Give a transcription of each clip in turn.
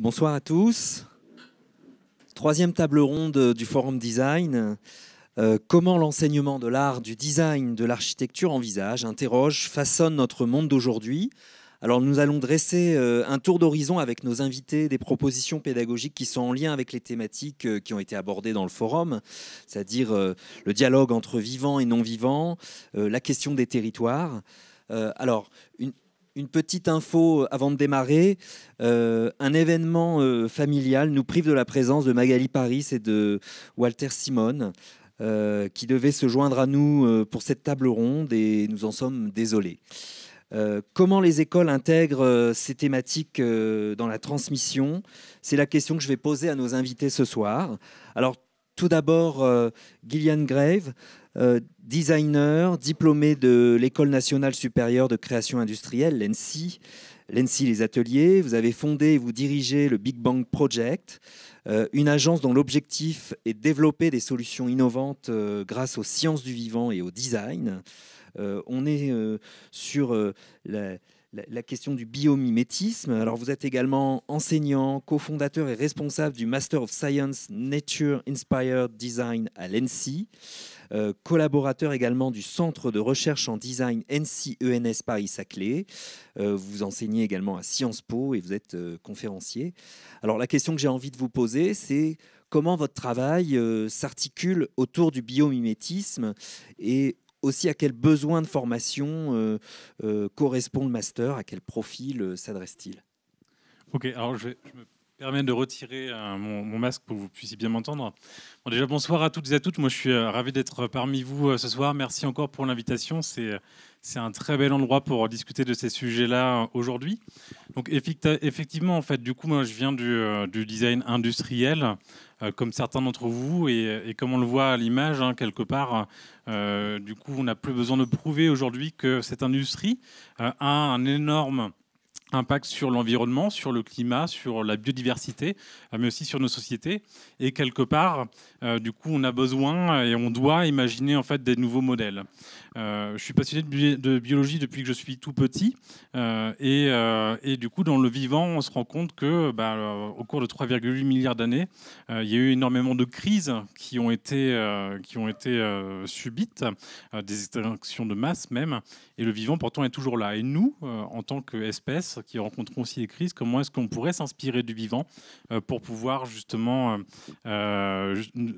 Bonsoir à tous. Troisième table ronde du Forum Design. Comment l'enseignement de l'art, du design, de l'architecture envisage, interroge, façonne notre monde d'aujourd'hui. Alors nous allons dresser un tour d'horizon avec nos invités, des propositions pédagogiques qui sont en lien avec les thématiques qui ont été abordées dans le forum, c'est-à-dire le dialogue entre vivants et non-vivants, la question des territoires. Alors, une petite info avant de démarrer. Un événement familial nous prive de la présence de Magali Paris et de Walter Simone, qui devaient se joindre à nous pour cette table ronde, et nous en sommes désolés. Comment les écoles intègrent ces thématiques dans la transmission? C'est la question que je vais poser à nos invités ce soir. Alors, tout d'abord, Gillian Grave, designer, diplômé de l'École nationale supérieure de création industrielle, l'ENSI, les ateliers. Vous avez fondé et vous dirigez le Big Bang Project, une agence dont l'objectif est de développer des solutions innovantes grâce aux sciences du vivant et au design. On est sur la question du biomimétisme. Alors, vous êtes également enseignant, cofondateur et responsable du Master of Science Nature Inspired Design à l'ENSI, collaborateur également du Centre de recherche en design ENSI-ENS Paris-Saclay. Vous enseignez également à Sciences Po et vous êtes conférencier. Alors, la question que j'ai envie de vous poser, c'est comment votre travail s'articule autour du biomimétisme et aussi à quel besoin de formation correspond le master, à quel profil s'adresse-t-il? Ok, alors je me permets de retirer mon masque pour que vous puissiez bien m'entendre. Bon, déjà, bonsoir à toutes et à tous. Moi, je suis ravi d'être parmi vous ce soir. Merci encore pour l'invitation. C'est un très bel endroit pour discuter de ces sujets-là aujourd'hui. Donc, effectivement, en fait, du coup, moi, je viens du design industriel, comme certains d'entre vous, et comme on le voit à l'image, hein, quelque part, du coup, on n'a plus besoin de prouver aujourd'hui que cette industrie a un énorme impact sur l'environnement, sur le climat, sur la biodiversité, mais aussi sur nos sociétés. Et quelque part, du coup, on a besoin et on doit imaginer en fait des nouveaux modèles. Je suis passionné de biologie depuis que je suis tout petit, et du coup, dans le vivant, on se rend compte que, au cours de 3,8 milliards d'années, il y a eu énormément de crises qui ont été subites, des extinctions de masse même, et le vivant pourtant est toujours là. Et nous, en tant qu'espèce qui rencontrons aussi les crises, comment est-ce qu'on pourrait s'inspirer du vivant pour pouvoir justement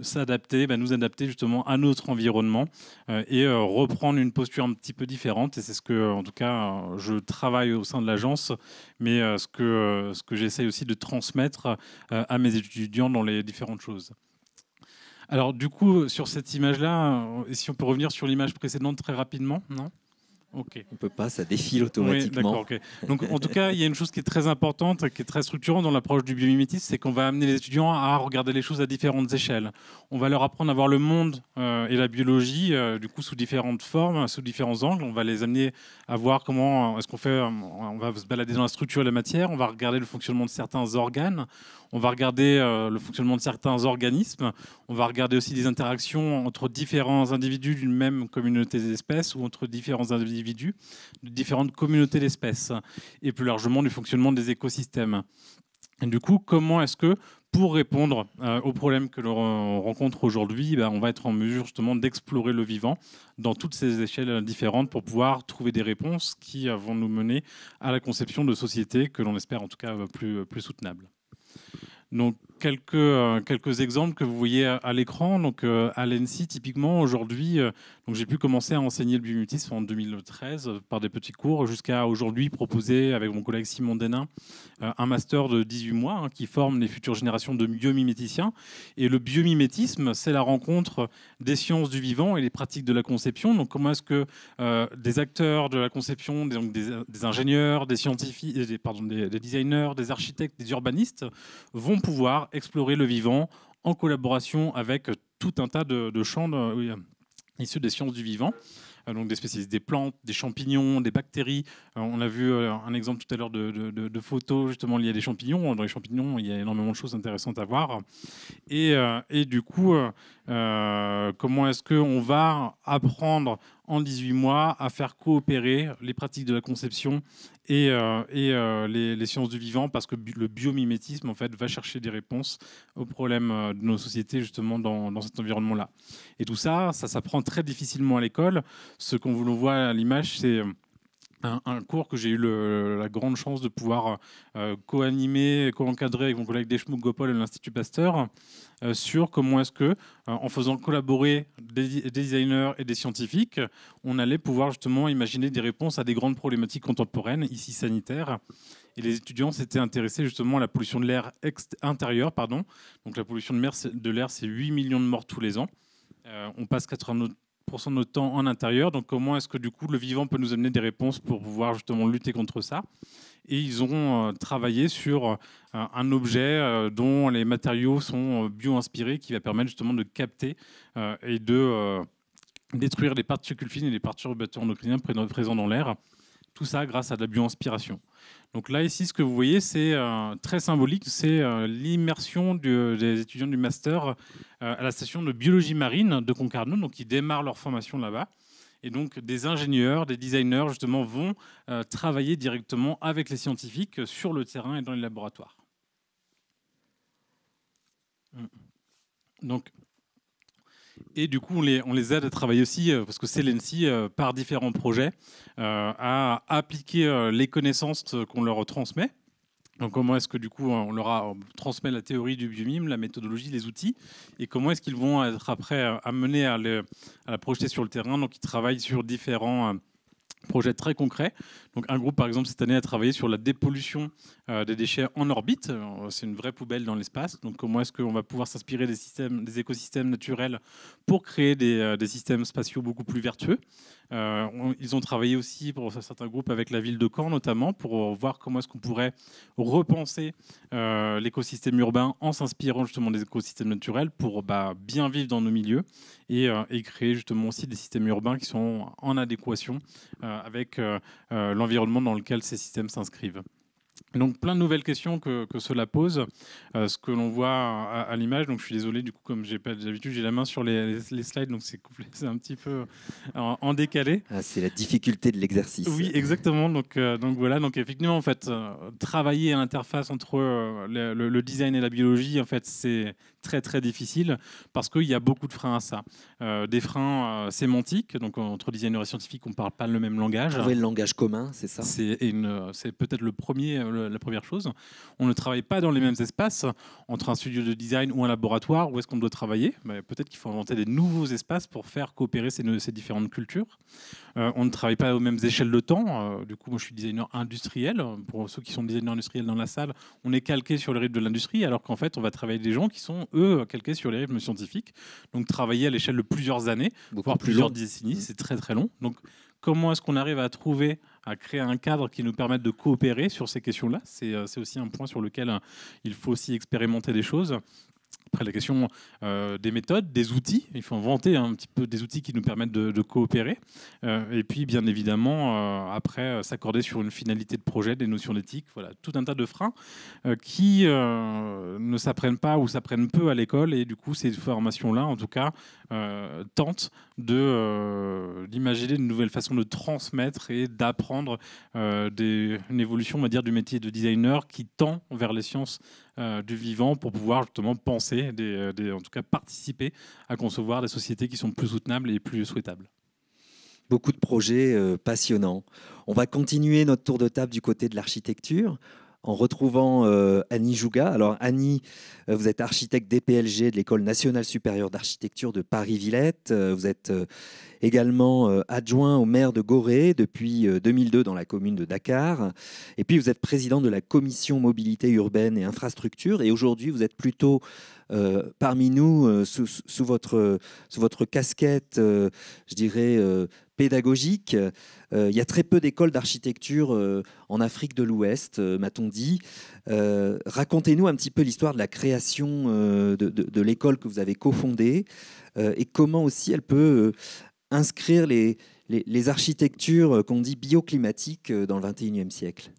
s'adapter, nous adapter justement à notre environnement et reprendre une posture un petit peu différente. Et c'est ce que, en tout cas, je travaille au sein de l'agence, mais ce que j'essaie aussi de transmettre à mes étudiants dans les différentes choses. Alors du coup, sur cette image-là, si on peut revenir sur l'image précédente très rapidement, non ? Ok. On ne peut pas, ça défile Oui, d'accord. automatiquement. Ok. Donc, en tout cas, il y a une chose qui est très importante, qui est très structurante dans l'approche du biomimétisme, c'est qu'on va amener les étudiants à regarder les choses à différentes échelles. On va leur apprendre à voir le monde et la biologie, du coup, sous différentes formes, sous différents angles. On va les amener à voir comment est-ce qu'on fait. On va se balader dans la structure de la matière. On va regarder le fonctionnement de certains organes. On va regarder le fonctionnement de certains organismes. On va regarder aussi des interactions entre différents individus d'une même communauté d'espèces ou entre différents individus de différentes communautés d'espèces et plus largement du fonctionnement des écosystèmes. Et du coup, comment est-ce que, pour répondre aux problèmes que l'on rencontre aujourd'hui, on va être en mesure justement d'explorer le vivant dans toutes ces échelles différentes pour pouvoir trouver des réponses qui vont nous mener à la conception de sociétés que l'on espère en tout cas plus soutenables. Donc, quelques exemples que vous voyez à l'écran. Donc, à l'ENSI, typiquement, aujourd'hui, j'ai pu commencer à enseigner le biomimétisme en 2013 par des petits cours, jusqu'à aujourd'hui proposer, avec mon collègue Simon Denain, un master de 18 mois qui forme les futures générations de biomiméticiens. Et le biomimétisme, c'est la rencontre des sciences du vivant et les pratiques de la conception. Donc, comment est-ce que des acteurs de la conception, des ingénieurs, des scientifiques, des designers, des architectes, des urbanistes vont pouvoir explorer le vivant en collaboration avec tout un tas de champs issus des sciences du vivant. Donc des spécialistes des plantes, des champignons, des bactéries. On a vu un exemple tout à l'heure de photos justement liées à des champignons. Dans les champignons, il y a énormément de choses intéressantes à voir. Et du coup, comment est-ce qu'on va apprendre en 18 mois à faire coopérer les pratiques de la conception et les sciences du vivant, parce que le biomimétisme en fait va chercher des réponses aux problèmes de nos sociétés justement dans cet environnement-là. Et tout ça, ça s'apprend très difficilement à l'école. Ce qu'on vous le voit à l'image, c'est un cours que j'ai eu la grande chance de pouvoir co-animer, co-encadrer avec mon collègue Deschmuck Gopol à l'Institut Pasteur, sur comment est-ce que, en faisant collaborer des designers et des scientifiques, on allait pouvoir justement imaginer des réponses à des grandes problématiques contemporaines, ici sanitaires. Et les étudiants s'étaient intéressés justement à la pollution de l'air intérieur. Donc la pollution de l'air, c'est 8 millions de morts tous les ans. On passe 80% de notre temps en intérieur. Donc comment est-ce que du coup le vivant peut nous amener des réponses pour pouvoir justement lutter contre ça? Et ils ont travaillé sur un objet dont les matériaux sont bio-inspirés, qui va permettre justement de capter et de détruire les particules fines et les perturbateurs endocriniens présents dans l'air. Tout ça grâce à de la bio-inspiration. Donc là, ici, ce que vous voyez, c'est très symbolique. C'est l'immersion des étudiants du master à la station de biologie marine de Concarneau, donc ils démarrent leur formation là-bas. Et donc, des ingénieurs, des designers, justement, vont travailler directement avec les scientifiques sur le terrain et dans les laboratoires. Donc, et du coup, on les aide à travailler aussi, parce que c'est l'ENSI, par différents projets, à appliquer les connaissances qu'on leur transmet. Donc comment est-ce que du coup on transmet la théorie du biomime, la méthodologie, les outils, et comment est-ce qu'ils vont être après amenés à la projeter sur le terrain. Donc ils travaillent sur différents projets très concrets. Donc un groupe par exemple cette année a travaillé sur la dépollution des déchets en orbite. C'est une vraie poubelle dans l'espace. Donc comment est-ce qu'on va pouvoir s'inspirer des écosystèmes naturels pour créer des systèmes spatiaux beaucoup plus vertueux. Ils ont travaillé aussi pour certains groupes avec la ville de Caen notamment, pour voir comment est-ce qu'on pourrait repenser l'écosystème urbain en s'inspirant justement des écosystèmes naturels pour bien vivre dans nos milieux et créer justement aussi des systèmes urbains qui sont en adéquation avec l'environnement dans lequel ces systèmes s'inscrivent. Donc plein de nouvelles questions que cela pose, ce que l'on voit à l'image. Donc je suis désolé, du coup, comme j'ai pas d'habitude, j'ai la main sur les slides, donc c'est un petit peu en décalé. Ah, c'est la difficulté de l'exercice. Oui, exactement. Donc voilà. Donc effectivement, en fait, travailler à l'interface entre le design et la biologie, en fait, c'est très très difficile parce qu'il y a beaucoup de freins à ça. Des freins sémantiques. Donc entre designers et scientifiques, on ne parle pas le même langage. Trouver le langage commun, c'est ça? C'est peut-être la première chose. On ne travaille pas dans les mêmes espaces entre un studio de design ou un laboratoire. Où est-ce qu'on doit travailler? Peut-être qu'il faut inventer des nouveaux espaces pour faire coopérer ces différentes cultures. On ne travaille pas aux mêmes échelles de temps. Du coup, moi, je suis designer industriel. Pour ceux qui sont designers industriels dans la salle, on est calqué sur le rythme de l'industrie, alors qu'en fait, on va travailler avec des gens qui sont, eux, calqués sur les rythmes scientifiques. Donc, travailler à l'échelle de plusieurs années, voire plusieurs décennies, c'est très, très long. Donc, comment est-ce qu'on arrive à créer un cadre qui nous permette de coopérer sur ces questions-là? C'est aussi un point sur lequel il faut aussi expérimenter des choses. Après, la question des méthodes, des outils. Il faut inventer un petit peu des outils qui nous permettent de coopérer. Et puis, bien évidemment, après, s'accorder sur une finalité de projet, des notions d'éthique. Voilà, tout un tas de freins qui ne s'apprennent pas ou s'apprennent peu à l'école. Et du coup, ces formations-là, en tout cas, tentent d'imaginer de nouvelles façons de transmettre et d'apprendre une évolution, on va dire, du métier de designer qui tend vers les sciences du vivant pour pouvoir justement penser, en tout cas participer à concevoir des sociétés qui sont plus soutenables et plus souhaitables. Beaucoup de projets passionnants. On va continuer notre tour de table du côté de l'architecture en retrouvant Annie Jouga. Alors Annie, vous êtes architecte DPLG de l'École nationale supérieure d'architecture de Paris-Villette. Vous êtes également adjoint au maire de Gorée depuis 2002 dans la commune de Dakar. Et puis vous êtes président de la commission mobilité urbaine et infrastructure. Et aujourd'hui, vous êtes plutôt parmi nous sous votre casquette, je dirais, pédagogique. Il y a très peu d'écoles d'architecture en Afrique de l'Ouest, m'a-t-on dit. Racontez-nous un petit peu l'histoire de la création de l'école que vous avez cofondée et comment aussi elle peut inscrire les architectures qu'on dit bioclimatiques dans le XXIe siècle.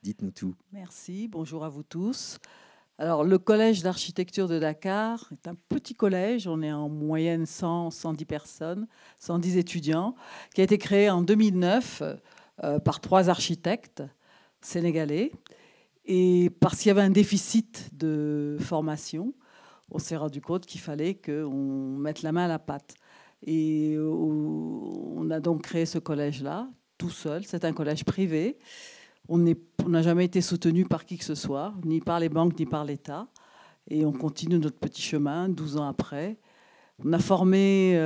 Dites-nous tout. Merci, bonjour à vous tous. Alors, le collège d'architecture de Dakar est un petit collège. On est en moyenne 100, 110 personnes, 110 étudiants, qui a été créé en 2009 par 3 architectes sénégalais. Et parce qu'il y avait un déficit de formation, on s'est rendu compte qu'il fallait qu'on mette la main à la pâte. Et on a donc créé ce collège-là, tout seul. C'est un collège privé. On n'a jamais été soutenu par qui que ce soit, ni par les banques, ni par l'État. Et on continue notre petit chemin 12 ans après. On a formé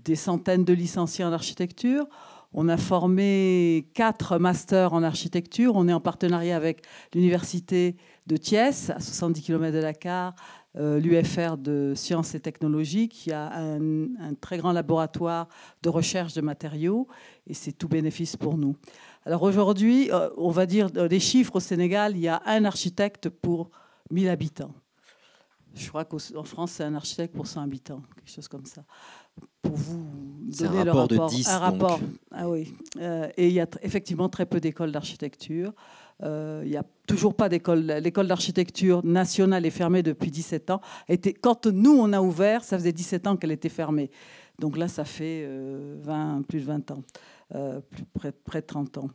des centaines de licenciés en architecture. On a formé 4 masters en architecture. On est en partenariat avec l'université de Thiès, à 70 km de Dakar, l'UFR de sciences et technologies, qui a un très grand laboratoire de recherche de matériaux. Et c'est tout bénéfice pour nous. Alors aujourd'hui, on va dire des chiffres au Sénégal, il y a un architecte pour 1000 habitants. Je crois qu'en France, c'est un architecte pour 100 habitants, quelque chose comme ça. Pour vous donner le rapport. De 10, un rapport. Donc. Ah oui. Et il y a effectivement très peu d'écoles d'architecture. Il n'y a toujours pas d'école. L'école d'architecture nationale est fermée depuis 17 ans. Quand nous, on a ouvert, ça faisait 17 ans qu'elle était fermée. Donc là, ça fait plus de 20 ans, près de 30 ans.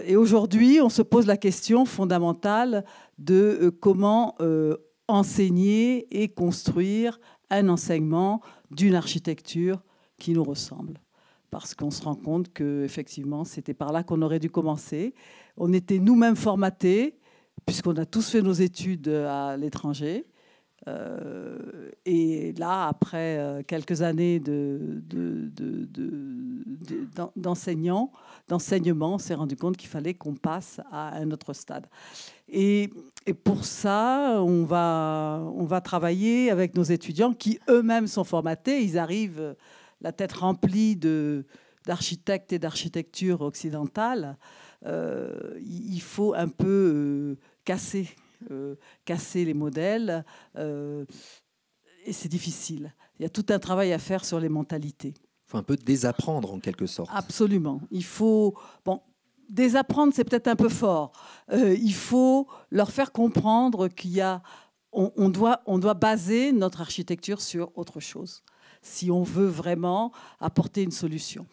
Et aujourd'hui, on se pose la question fondamentale de comment enseigner et construire un enseignement d'une architecture qui nous ressemble. Parce qu'on se rend compte qu'effectivement, c'était par là qu'on aurait dû commencer. On était nous-mêmes formatés, puisqu'on a tous fait nos études à l'étranger. Et là, après quelques années d'enseignement, on s'est rendu compte qu'il fallait qu'on passe à un autre stade. Et pour ça, on va travailler avec nos étudiants qui eux-mêmes sont formatés. Ils arrivent la tête remplie d'architectes et d'architecture occidentale. Il faut un peu casser les modèles. Et c'est difficile. Il y a tout un travail à faire sur les mentalités. Il faut un peu désapprendre en quelque sorte. Absolument. Il faut... Bon, désapprendre, c'est peut-être un peu fort. Il faut leur faire comprendre on doit baser notre architecture sur autre chose si on veut vraiment apporter une solution.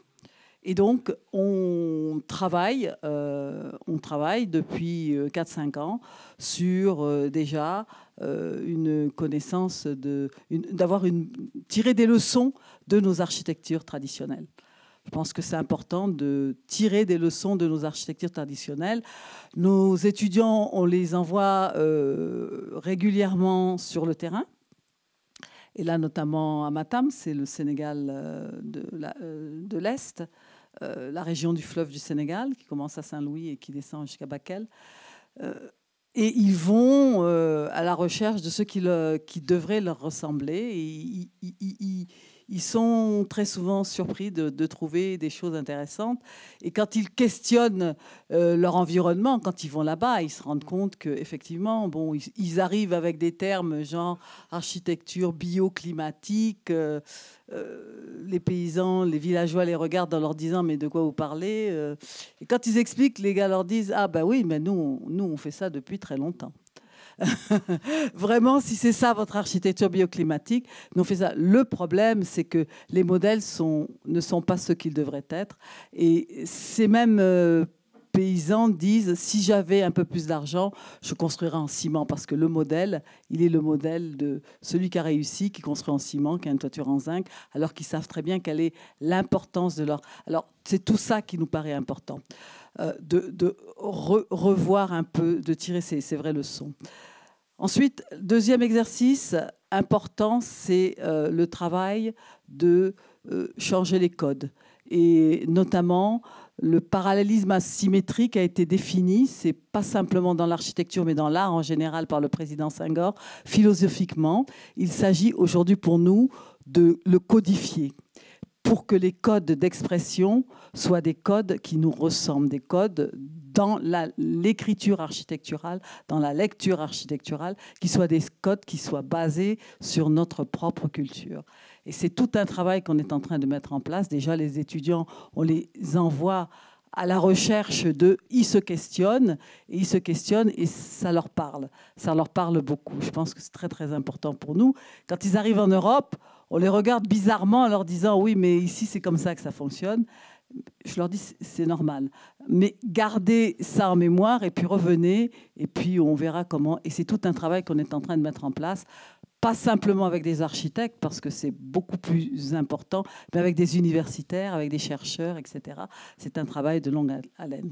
Et donc, on travaille depuis 4-5 ans sur déjà une connaissance, tirer des leçons de nos architectures traditionnelles. Je pense que c'est important de tirer des leçons de nos architectures traditionnelles. Nos étudiants, on les envoie régulièrement sur le terrain. Et là, notamment à Matam, c'est le Sénégal de l'Est, la région du fleuve du Sénégal, qui commence à Saint-Louis et qui descend jusqu'à Bakel. Et ils vont à la recherche de ceux qui devraient leur ressembler. Et ils sont très souvent surpris de trouver des choses intéressantes. Et quand ils questionnent leur environnement, quand ils vont là-bas, ils se rendent compte qu'effectivement, bon, ils arrivent avec des termes genre architecture bioclimatique. Les paysans, les villageois les regardent en leur disant « mais de quoi vous parlez ?» Et quand ils expliquent, les gars leur disent « ah ben oui, mais nous on fait ça depuis très longtemps ». Vraiment, si c'est ça votre architecture bioclimatique, nous on fait ça. Le problème, c'est que les modèles ne sont pas ce qu'ils devraient être. Et ces mêmes paysans disent, si j'avais un peu plus d'argent, je construirais en ciment, parce que le modèle, il est le modèle de celui qui a réussi, qui construit en ciment, qui a une toiture en zinc, alors qu'ils savent très bien quelle est l'importance de leur... Alors, c'est tout ça qui nous paraît important, de revoir un peu, de tirer ces vraies leçons. Ensuite, deuxième exercice important, c'est le travail de changer les codes. Et notamment, le parallélisme asymétrique a été défini, c'est pas simplement dans l'architecture, mais dans l'art en général par le président Senghor. Philosophiquement, il s'agit aujourd'hui pour nous de le codifier, pour que les codes d'expression soient des codes qui nous ressemblent, des codes dans l'écriture architecturale, dans la lecture architecturale, qui soient des codes qui soient basés sur notre propre culture. Et c'est tout un travail qu'on est en train de mettre en place. Déjà, les étudiants, on les envoie à la recherche de... Ils se questionnent et ça leur parle. Ça leur parle beaucoup. Je pense que c'est très, très important pour nous. Quand ils arrivent en Europe, on les regarde bizarrement en leur disant « Oui, mais ici, c'est comme ça que ça fonctionne ». Je leur dis c'est normal. Mais gardez ça en mémoire et puis revenez et puis on verra comment. Et c'est tout un travail qu'on est en train de mettre en place. Pas simplement avec des architectes, parce que c'est beaucoup plus important, mais avec des universitaires, avec des chercheurs, etc. C'est un travail de longue haleine.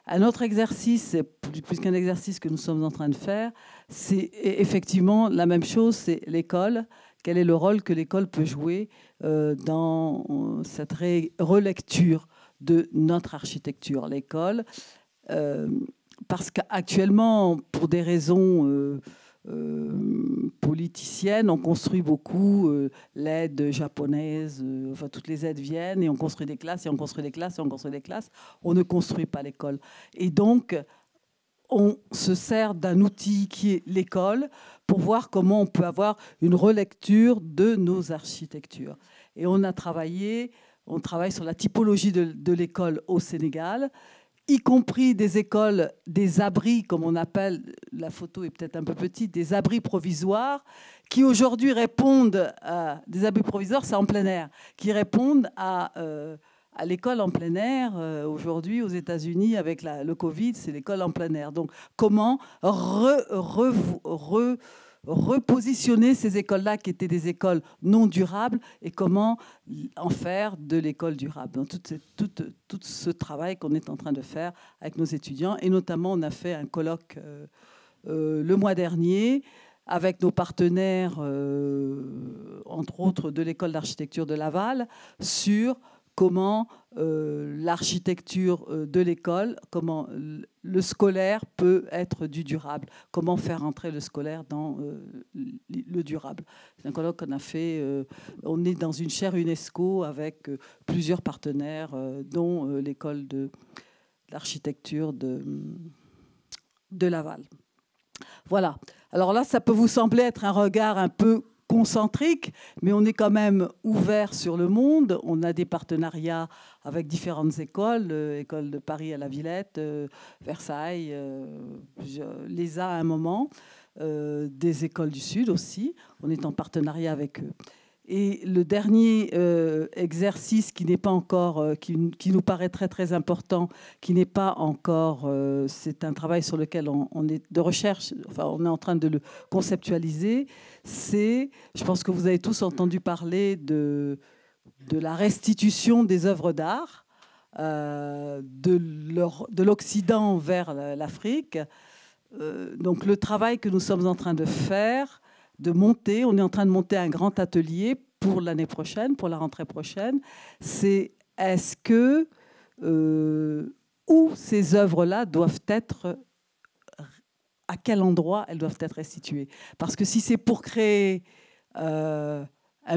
Un autre exercice, plus qu'un exercice que nous sommes en train de faire, c'est effectivement la même chose, c'est l'école. Quel est le rôle que l'école peut jouer dans cette relecture de notre architecture, l'école, parce qu'actuellement, pour des raisons politiciennes, on construit beaucoup l'aide japonaise, enfin toutes les aides viennent et on construit des classes et on construit des classes et on construit des classes. On ne construit pas l'école. Et donc, on se sert d'un outil qui est l'école pour voir comment on peut avoir une relecture de nos architectures. Et on travaille sur la typologie de l'école au Sénégal, y compris des écoles, des abris, comme on appelle, la photo est peut-être un peu petite, des abris provisoires, qui aujourd'hui répondent à... Des abris provisoires, c'est en plein air, qui répondent à l'école en plein air. Aujourd'hui, aux États-Unis, avec le Covid, c'est l'école en plein air. Donc, comment repositionner ces écoles-là qui étaient des écoles non durables et comment en faire de l'école durable. Donc, tout ce travail qu'on est en train de faire avec nos étudiants. Et notamment, on a fait un colloque le mois dernier avec nos partenaires, entre autres de l'école d'architecture de Laval, sur comment l'architecture de l'école, comment le scolaire peut être du durable, comment faire entrer le scolaire dans le durable. C'est un colloque qu'on a fait, on est dans une chaire UNESCO avec plusieurs partenaires, dont l'école d'architecture de Laval. Voilà. Alors là, ça peut vous sembler être un regard un peu concentrique, mais on est quand même ouvert sur le monde. On a des partenariats avec différentes écoles, école de Paris à la Villette, Versailles, l'ESA à un moment, des écoles du Sud aussi. On est en partenariat avec eux. Et le dernier exercice qui n'est pas encore, qui nous paraît très très important, qui n'est pas encore, c'est un travail sur lequel on est de recherche, enfin on est en train de le conceptualiser. C'est, je pense que vous avez tous entendu parler de la restitution des œuvres d'art de l'Occident vers l'Afrique. Donc le travail que nous sommes en train de faire. On est en train de monter un grand atelier pour l'année prochaine, pour la rentrée prochaine. C'est est-ce que où ces œuvres-là doivent être, à quel endroit elles doivent être restituées? Parce que si c'est pour créer un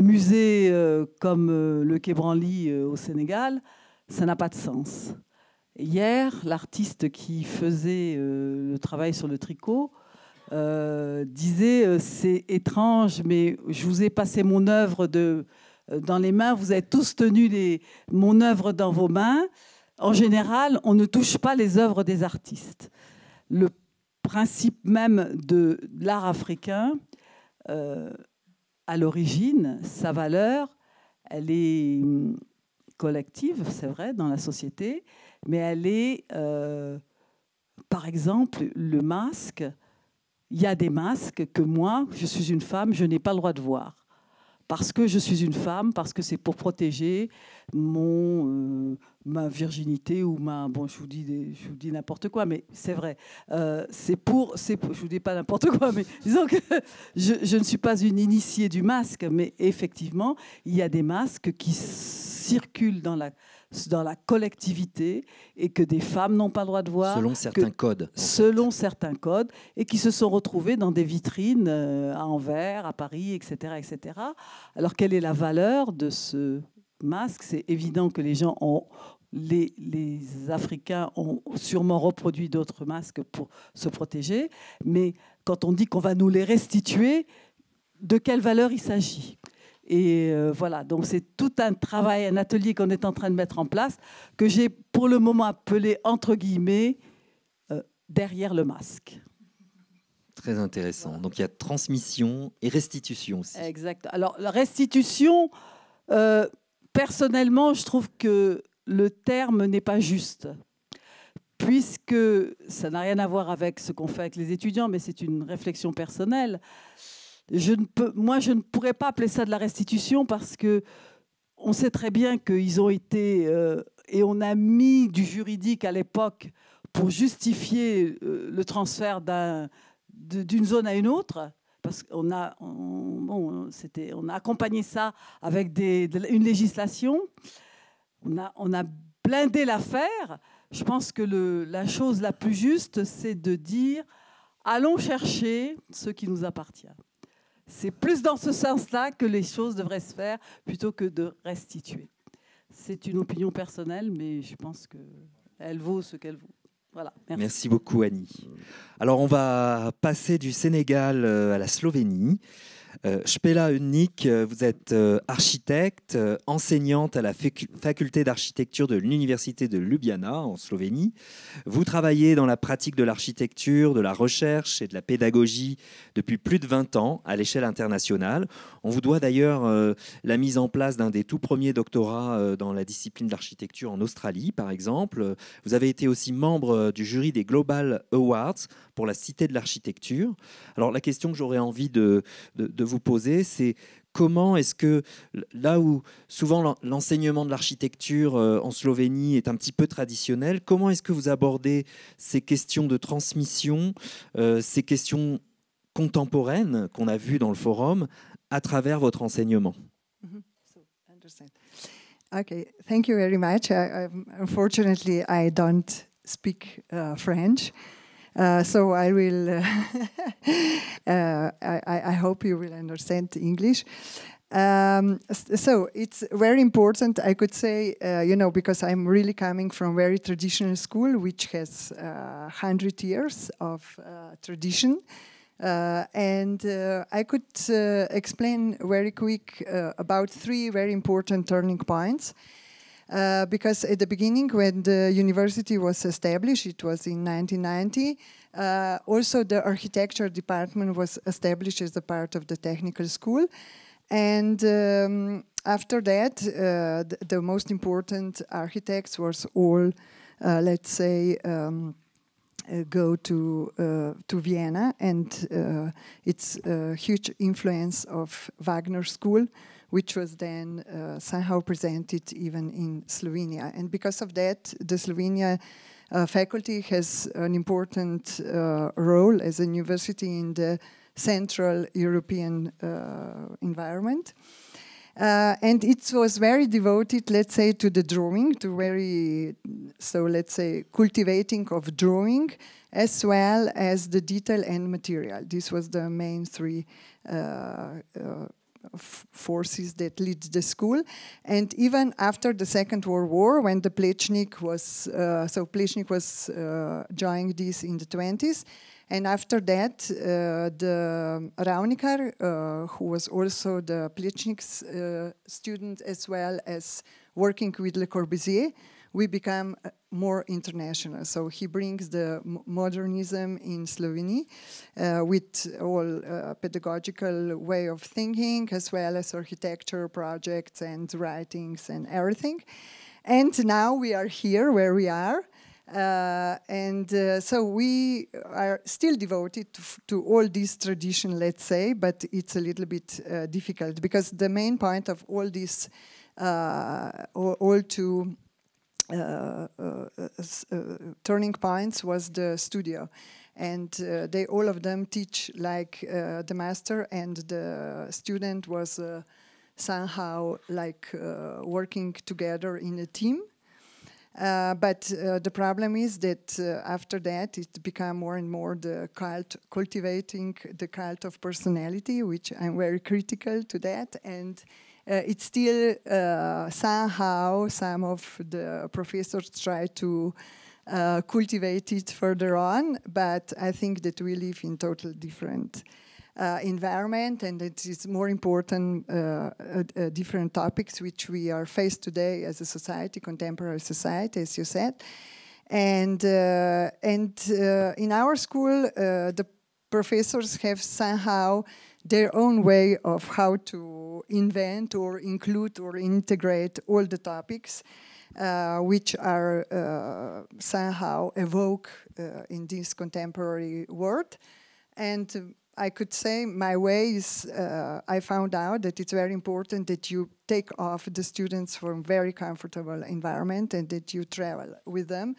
musée comme le Quai Branly au Sénégal, ça n'a pas de sens. Hier, l'artiste qui faisait le travail sur le tricot disait c'est étrange, mais je vous ai passé mon œuvre dans les mains, vous avez tous tenu mon œuvre dans vos mains. En général, on ne touche pas les œuvres des artistes. Le principe même de l'art africain, à l'origine, sa valeur, elle est collective, c'est vrai, dans la société, mais elle est, par exemple, le masque. Il y a des masques que moi, je suis une femme, je n'ai pas le droit de voir. Parce que je suis une femme, parce que c'est pour protéger ma virginité ou Bon, je vous dis n'importe quoi, mais c'est vrai. Je vous dis pas n'importe quoi, mais disons que je ne suis pas une initiée du masque, mais effectivement, il y a des masques qui circulent dans la collectivité et que des femmes n'ont pas le droit de voir. Selon certains codes. Selon certains codes, et qui se sont retrouvés dans des vitrines à Anvers, à Paris, etc., etc. Alors, quelle est la valeur de ce masque? C'est évident que les Africains ont sûrement reproduit d'autres masques pour se protéger, mais quand on dit qu'on va nous les restituer, de quelle valeur il s'agit? Et voilà, donc c'est tout un travail, un atelier qu'on est en train de mettre en place, que j'ai pour le moment appelé, entre guillemets, derrière le masque. Très intéressant. Voilà. Donc il y a transmission et restitution aussi. Exact. Alors la restitution, personnellement, je trouve que le terme n'est pas juste, puisque ça n'a rien à voir avec ce qu'on fait avec les étudiants, mais c'est une réflexion personnelle. Moi, je ne pourrais pas appeler ça de la restitution parce que on sait très bien qu'ils ont été, et on a mis du juridique à l'époque pour justifier le transfert d'une zone à une autre, parce qu'on a, on a accompagné ça avec une législation. On a blindé l'affaire. Je pense que la chose la plus juste, c'est de dire allons chercher ce qui nous appartient. C'est plus dans ce sens-là que les choses devraient se faire plutôt que de restituer. C'est une opinion personnelle, mais je pense qu'elle vaut ce qu'elle vaut. Voilà, merci. Merci beaucoup, Annie. Alors, on va passer du Sénégal à la Slovénie. Špela Unnik, vous êtes architecte, enseignante à la faculté d'architecture de l'Université de Ljubljana en Slovénie. Vous travaillez dans la pratique de l'architecture, de la recherche et de la pédagogie depuis plus de 20 ans à l'échelle internationale. On vous doit d'ailleurs la mise en place d'un des tout premiers doctorats dans la discipline de l'architecture en Australie, par exemple. Vous avez été aussi membre du jury des Global Awards pour la Cité de l'Architecture. Alors la question que j'aurais envie de vous poser, c'est comment est-ce que, là où souvent l'enseignement de l'architecture en Slovénie est un petit peu traditionnel, comment est-ce que vous abordez ces questions de transmission, ces questions contemporaines qu'on a vues dans le forum à travers votre enseignement? Okay, thank you very much. Unfortunately, I don't speak French. So I will. I hope you will understand English. So it's very important, I could say, because I'm really coming from very traditional school, which has 100 years of tradition. And I could explain very quick about 3 very important turning points. Because at the beginning, when the university was established, it was in 1990, also the architecture department was established as a part of the technical school. And after that, the most important architects was all, let's say, go to Vienna, and it's a huge influence of Wagner School, which was then somehow presented even in Slovenia. And because of that, the Slovenia faculty has an important role as a university in the Central European environment. And it was very devoted, let's say, to the drawing, let's say, cultivating of drawing, as well as the detail and material. This was the main 3 forces that lead the school. And even after the Second World War, when the Plečnik was, Plečnik was joining this in the 20s, and after that, the Ravnikar, who was also the Plečnik's student as well as working with Le Corbusier, we become more international. So he brings the modernism in Slovenia with all pedagogical way of thinking, as well as architecture projects and writings and everything. And now we are here where we are. So we are still devoted to all this tradition, let's say, but it's a little bit difficult because the main point of all this, turning points was the studio, and they all of them teach like the master, and the student was somehow like working together in a team. But the problem is that after that it became more and more the cultivating the cult of personality, which I'm very critical to that, and it's still somehow some of the professors try to cultivate it further on, but I think that we live in totally different environment, and it is more important different topics which we are faced today as a society, contemporary society, as you said. And in our school, the professors have somehow their own way of how to invent or include or integrate all the topics which are somehow evoke in this contemporary world. And I could say my way is, I found out that it's very important that you take off the students from very comfortable environment and that you travel with them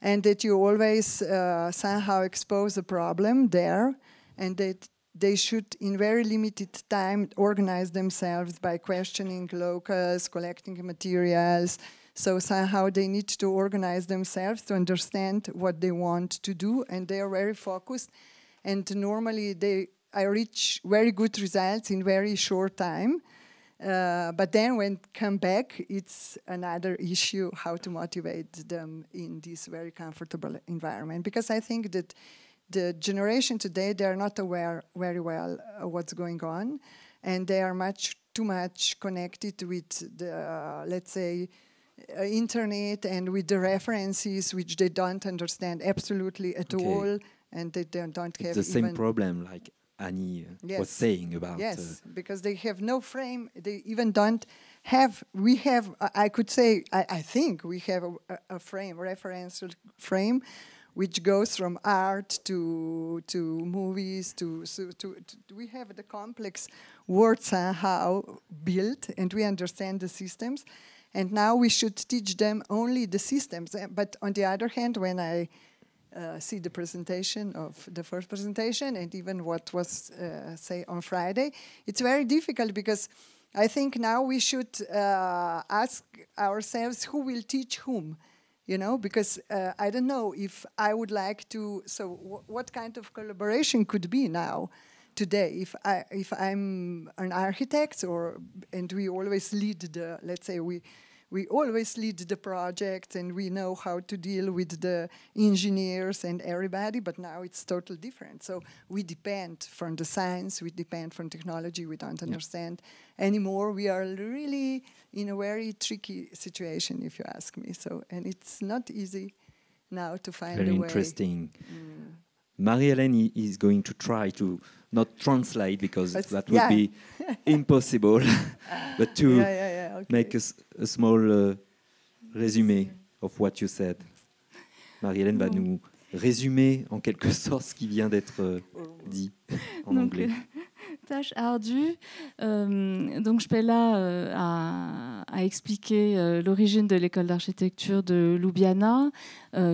and that you always somehow expose a problem there and that they should, in very limited time, organize themselves by questioning locals, collecting materials. So somehow they need to organize themselves to understand what they want to do, and they are very focused. And normally I reach very good results in very short time. But then when come back, it's another issue how to motivate them in this very comfortable environment. Because I think that the generation today, they are not aware very well what's going on, and they are too much connected with the, let's say, internet and with the references which they don't understand absolutely at all, and they don't have the same problem like Annie was saying about. Yes, because they have no frame. They even don't have. We have. I could say. I think we have a frame, referential frame, which goes from art to movies we have the complex world somehow built, and we understand the systems. And now we should teach them only the systems. But on the other hand, when I see the presentation of the first presentation and even what was say on Friday, it's very difficult because I think now we should ask ourselves who will teach whom, you know, because I don't know if I would like to, so what kind of collaboration could be now today if I'm an architect and we always lead the, let's say we always lead the project and we know how to deal with the engineers and everybody, but now it's totally different. So we depend from the science, we depend from technology, we don't understand anymore. We are really in a very tricky situation, if you ask me. So, and it's not easy now to find a way. Very interesting. Marie-Hélène is going to try to not translate because that would be impossible, but to make a small résumé of what you said. Marie-Hélène va nous résumer en quelque sorte ce qui vient d'être dit en anglais. Tâche ardue. Donc je peux là à expliquer l'origine de l'école d'architecture de Ljubljana,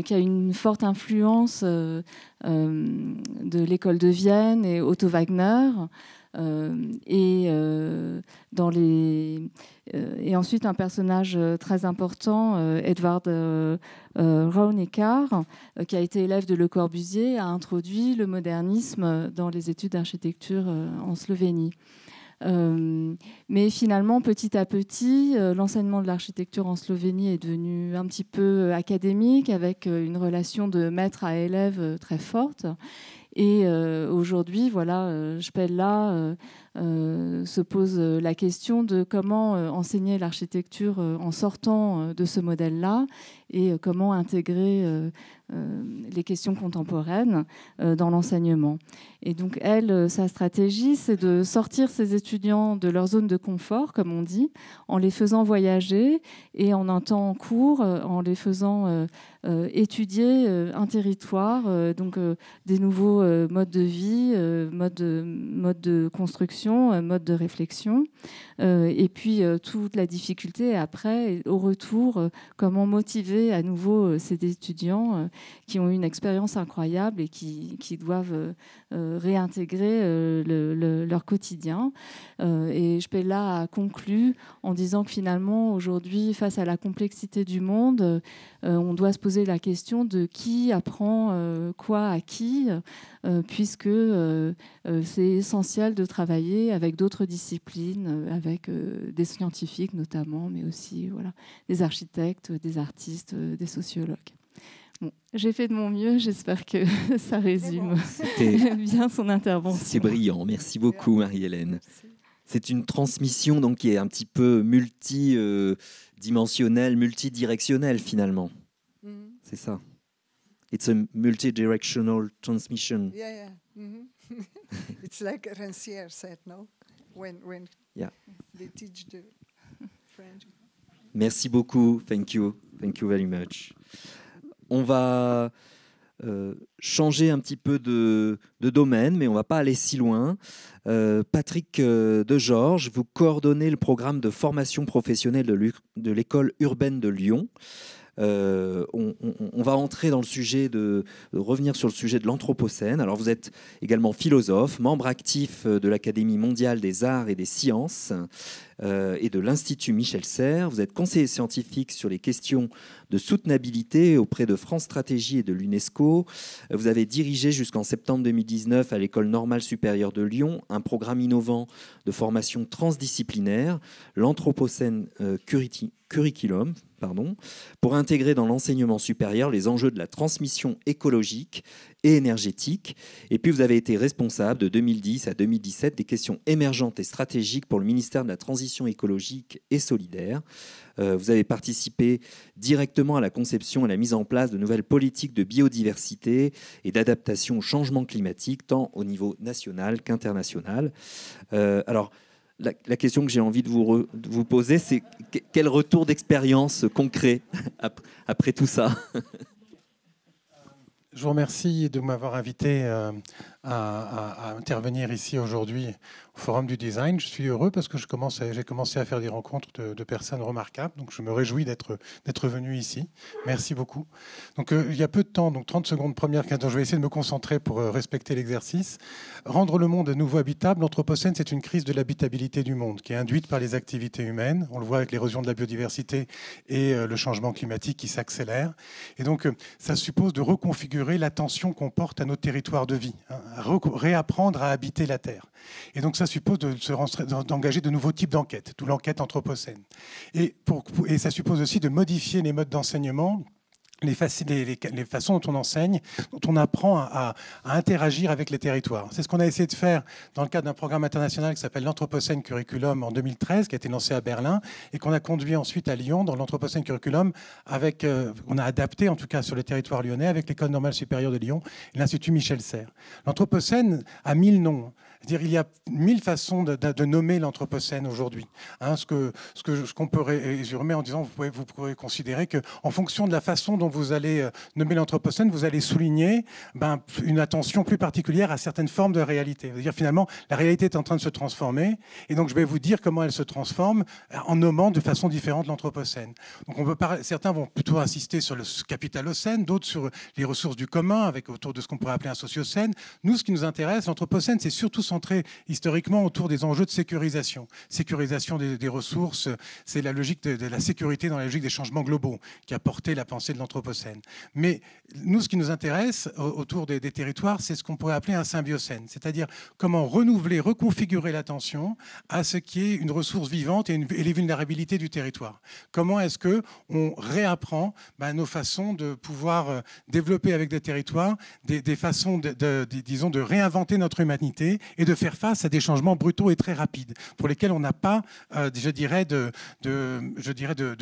qui a une forte influence de l'école de Vienne et Otto Wagner. Et ensuite un personnage très important, Edvard Rauneckar, qui a été élève de Le Corbusier, a introduit le modernisme dans les études d'architecture en Slovénie. Mais finalement, petit à petit, l'enseignement de l'architecture en Slovénie est devenu un petit peu académique, avec une relation de maître à élève très forte. Et aujourd'hui, voilà, Spella se pose la question de comment enseigner l'architecture en sortant de ce modèle-là et comment intégrer les questions contemporaines dans l'enseignement. Et donc, elle, sa stratégie, c'est de sortir ses étudiants de leur zone de confort, comme on dit, en les faisant voyager et en un temps court, en les faisant étudier un territoire, donc des nouveaux modes de vie, modes de construction, modes de réflexion. Et puis, toute la difficulté après, au retour, comment motiver à nouveau ces étudiants qui ont eu une expérience incroyable et qui doivent réintégrer leur quotidien. Et Spella a conclu en disant que finalement, aujourd'hui, face à la complexité du monde, on doit se poser la question de qui apprend quoi à qui, puisque c'est essentiel de travailler avec d'autres disciplines, avec des scientifiques notamment, mais aussi voilà, des architectes, des artistes, des sociologues. Bon, j'ai fait de mon mieux, j'espère que ça résume bien son intervention. C'est brillant, merci beaucoup Marie-Hélène. C'est une transmission donc, qui est un petit peu multidimensionnelle, multidirectionnelle finalement. C'est ça. It's a multidirectional transmission. Yeah, yeah. It's like Rancière said, no? When Yeah. they teach the French. Merci beaucoup. Thank you very much. On va changer un petit peu de domaine, mais on ne va pas aller si loin. Patrick Degeorges, vous coordonnez le programme de formation professionnelle de l'école urbaine de Lyon. On va entrer dans le sujet revenir sur le sujet de l'Anthropocène. Alors vous êtes également philosophe, membre actif de l'Académie mondiale des arts et des sciences et de l'Institut Michel Serres. Vous êtes conseiller scientifique sur les questions de soutenabilité auprès de France Stratégie et de l'UNESCO. Vous avez dirigé jusqu'en septembre 2019 à l'École normale supérieure de Lyon un programme innovant de formation transdisciplinaire, l'Anthropocène Curriculum, pour intégrer dans l'enseignement supérieur les enjeux de la transmission écologique et énergétique. Et puis vous avez été responsable de 2010 à 2017 des questions émergentes et stratégiques pour le ministère de la Transition écologique et solidaire. Vous avez participé directement à la conception et à la mise en place de nouvelles politiques de biodiversité et d'adaptation au changement climatique, tant au niveau national qu'international. Alors, la question que j'ai envie de vous poser, c'est quel retour d'expérience concret après tout ça? Je vous remercie de m'avoir invité à intervenir ici aujourd'hui au Forum du Design. Je suis heureux parce que j'ai commencé à faire des rencontres de personnes remarquables. Donc je me réjouis d'être venu ici. Merci beaucoup. Donc il y a peu de temps, donc 30 secondes premières, dont je vais essayer de me concentrer pour respecter l'exercice. Rendre le monde à nouveau habitable, l'Anthropocène, c'est une crise de l'habitabilité du monde qui est induite par les activités humaines. On le voit avec l'érosion de la biodiversité et le changement climatique qui s'accélère. Et donc ça suppose de reconfigurer l'attention qu'on porte à nos territoires de vie, hein, à réapprendre à habiter la Terre. Et donc ça suppose d'engager de nouveaux types d'enquêtes, d'où l'enquête anthropocène. Et ça suppose aussi de modifier les modes d'enseignement, les façons dont on enseigne, dont on apprend à interagir avec les territoires. C'est ce qu'on a essayé de faire dans le cadre d'un programme international qui s'appelle l'Anthropocène Curriculum en 2013, qui a été lancé à Berlin et qu'on a conduit ensuite à Lyon dans l'Anthropocène Curriculum on a adapté en tout cas sur le territoire lyonnais avec l'École normale supérieure de Lyon et l'Institut Michel Serres. L'Anthropocène a 1000 noms. C'est-à-dire, il y a 1000 façons de nommer l'Anthropocène aujourd'hui. Hein, ce qu'on peut résumer en disant, vous pourrez considérer qu'en fonction de la façon dont vous allez nommer l'Anthropocène, vous allez souligner une attention plus particulière à certaines formes de réalité. C'est-à-dire, finalement, la réalité est en train de se transformer, et donc je vais vous dire comment elle se transforme en nommant de façon différente l'Anthropocène. Donc certains vont plutôt insister sur le capitalocène, d'autres sur les ressources du commun, autour de ce qu'on pourrait appeler un sociocène. Nous, ce qui nous intéresse, l'Anthropocène, c'est surtout centré historiquement autour des enjeux de sécurisation. Sécurisation des ressources, c'est la logique de la sécurité dans la logique des changements globaux qui a porté la pensée de l'Anthropocène. Mais nous, ce qui nous intéresse autour des territoires, c'est ce qu'on pourrait appeler un symbiocène, c'est-à-dire comment renouveler, reconfigurer l'attention à ce qui est une ressource vivante et les vulnérabilités du territoire. Comment est-ce qu'on réapprend nos façons de pouvoir développer avec des territoires des façons disons, de réinventer notre humanité et de faire face à des changements brutaux et très rapides pour lesquels on n'a pas, je dirais, de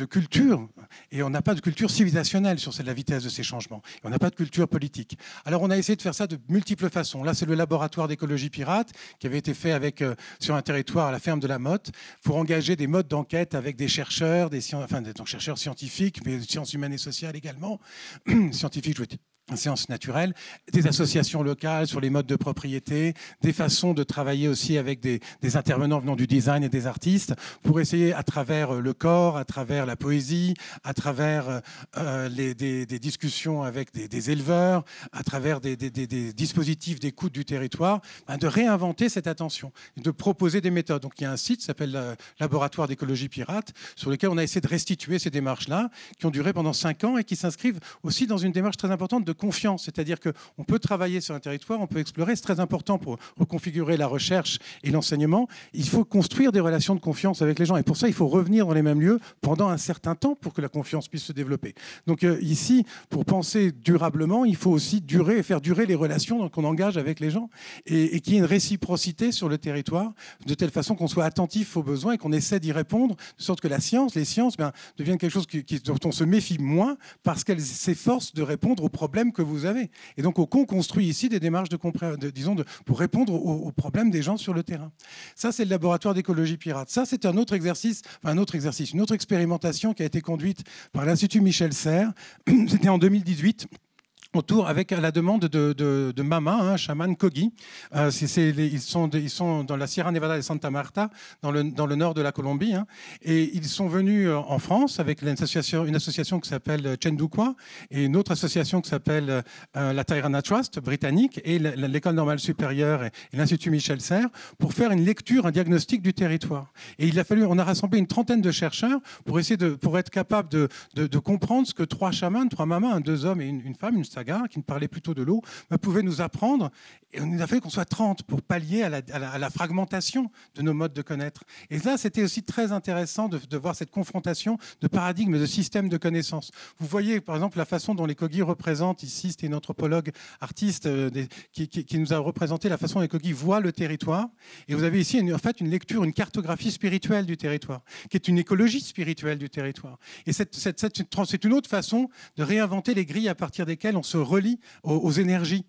culture, et on n'a pas de culture civilisationnelle sur la vitesse de ces changements. Et on n'a pas de culture politique. Alors on a essayé de faire ça de multiples façons. Là, c'est le laboratoire d'écologie pirate qui avait été fait sur un territoire à la ferme de la Motte pour engager des modes d'enquête avec des chercheurs, chercheurs scientifiques, mais sciences humaines et sociales également, scientifiques, je veux dire, sciences naturelles, des associations locales sur les modes de propriété, des façons de travailler aussi avec des intervenants venant du design et des artistes pour essayer à travers le corps, à travers la poésie, à travers des discussions avec des éleveurs, à travers des dispositifs d'écoute du territoire, de réinventer cette attention, de proposer des méthodes. Donc il y a un site qui s'appelle le Laboratoire d'écologie pirate sur lequel on a essayé de restituer ces démarches-là qui ont duré pendant 5 ans et qui s'inscrivent aussi dans une démarche très importante de confiance, c'est-à-dire qu'on peut travailler sur un territoire, on peut explorer, c'est très important pour reconfigurer la recherche et l'enseignement. Il faut construire des relations de confiance avec les gens et pour ça, il faut revenir dans les mêmes lieux pendant un certain temps pour que la confiance puisse se développer. Donc ici, pour penser durablement, il faut aussi faire durer les relations qu'on engage avec les gens et qu'il y ait une réciprocité sur le territoire de telle façon qu'on soit attentif aux besoins et qu'on essaie d'y répondre, de sorte que les sciences deviennent quelque chose dont on se méfie moins parce qu'elles s'efforcent de répondre aux problèmes que vous avez. Et donc, on construit ici des démarches pour répondre aux problèmes des gens sur le terrain. Ça, c'est le laboratoire d'écologie pirate. Ça, c'est une autre expérimentation qui a été conduite par l'Institut Michel Serres. C'était en 2018. Avec la demande de Mama, un chaman Kogi. Ils sont dans la Sierra Nevada de Santa Marta, dans le nord de la Colombie. Et ils sont venus en France avec une association qui s'appelle Chendukwa et une autre association qui s'appelle la Tairana Trust britannique et l'École normale supérieure et l'Institut Michel Serres pour faire une lecture, un diagnostic du territoire. Et on a rassemblé une trentaine de chercheurs pour être capable de comprendre ce que trois mamas, 2 hommes et une femme, une saga, qui ne parlait plutôt de l'eau, pouvaient nous apprendre. Et on a fait qu'on soit 30 pour pallier à la fragmentation de nos modes de connaître. Et là, c'était aussi très intéressant de voir cette confrontation de paradigmes et de systèmes de connaissances. Vous voyez, par exemple, la façon dont les Kogi représentent, ici, c'était une anthropologue artiste qui nous a représenté la façon dont les Kogi voient le territoire. Et vous avez ici, en fait, une lecture, une cartographie spirituelle du territoire, qui est une écologie spirituelle du territoire. Et c'est une autre façon de réinventer les grilles à partir desquelles on se relie aux énergies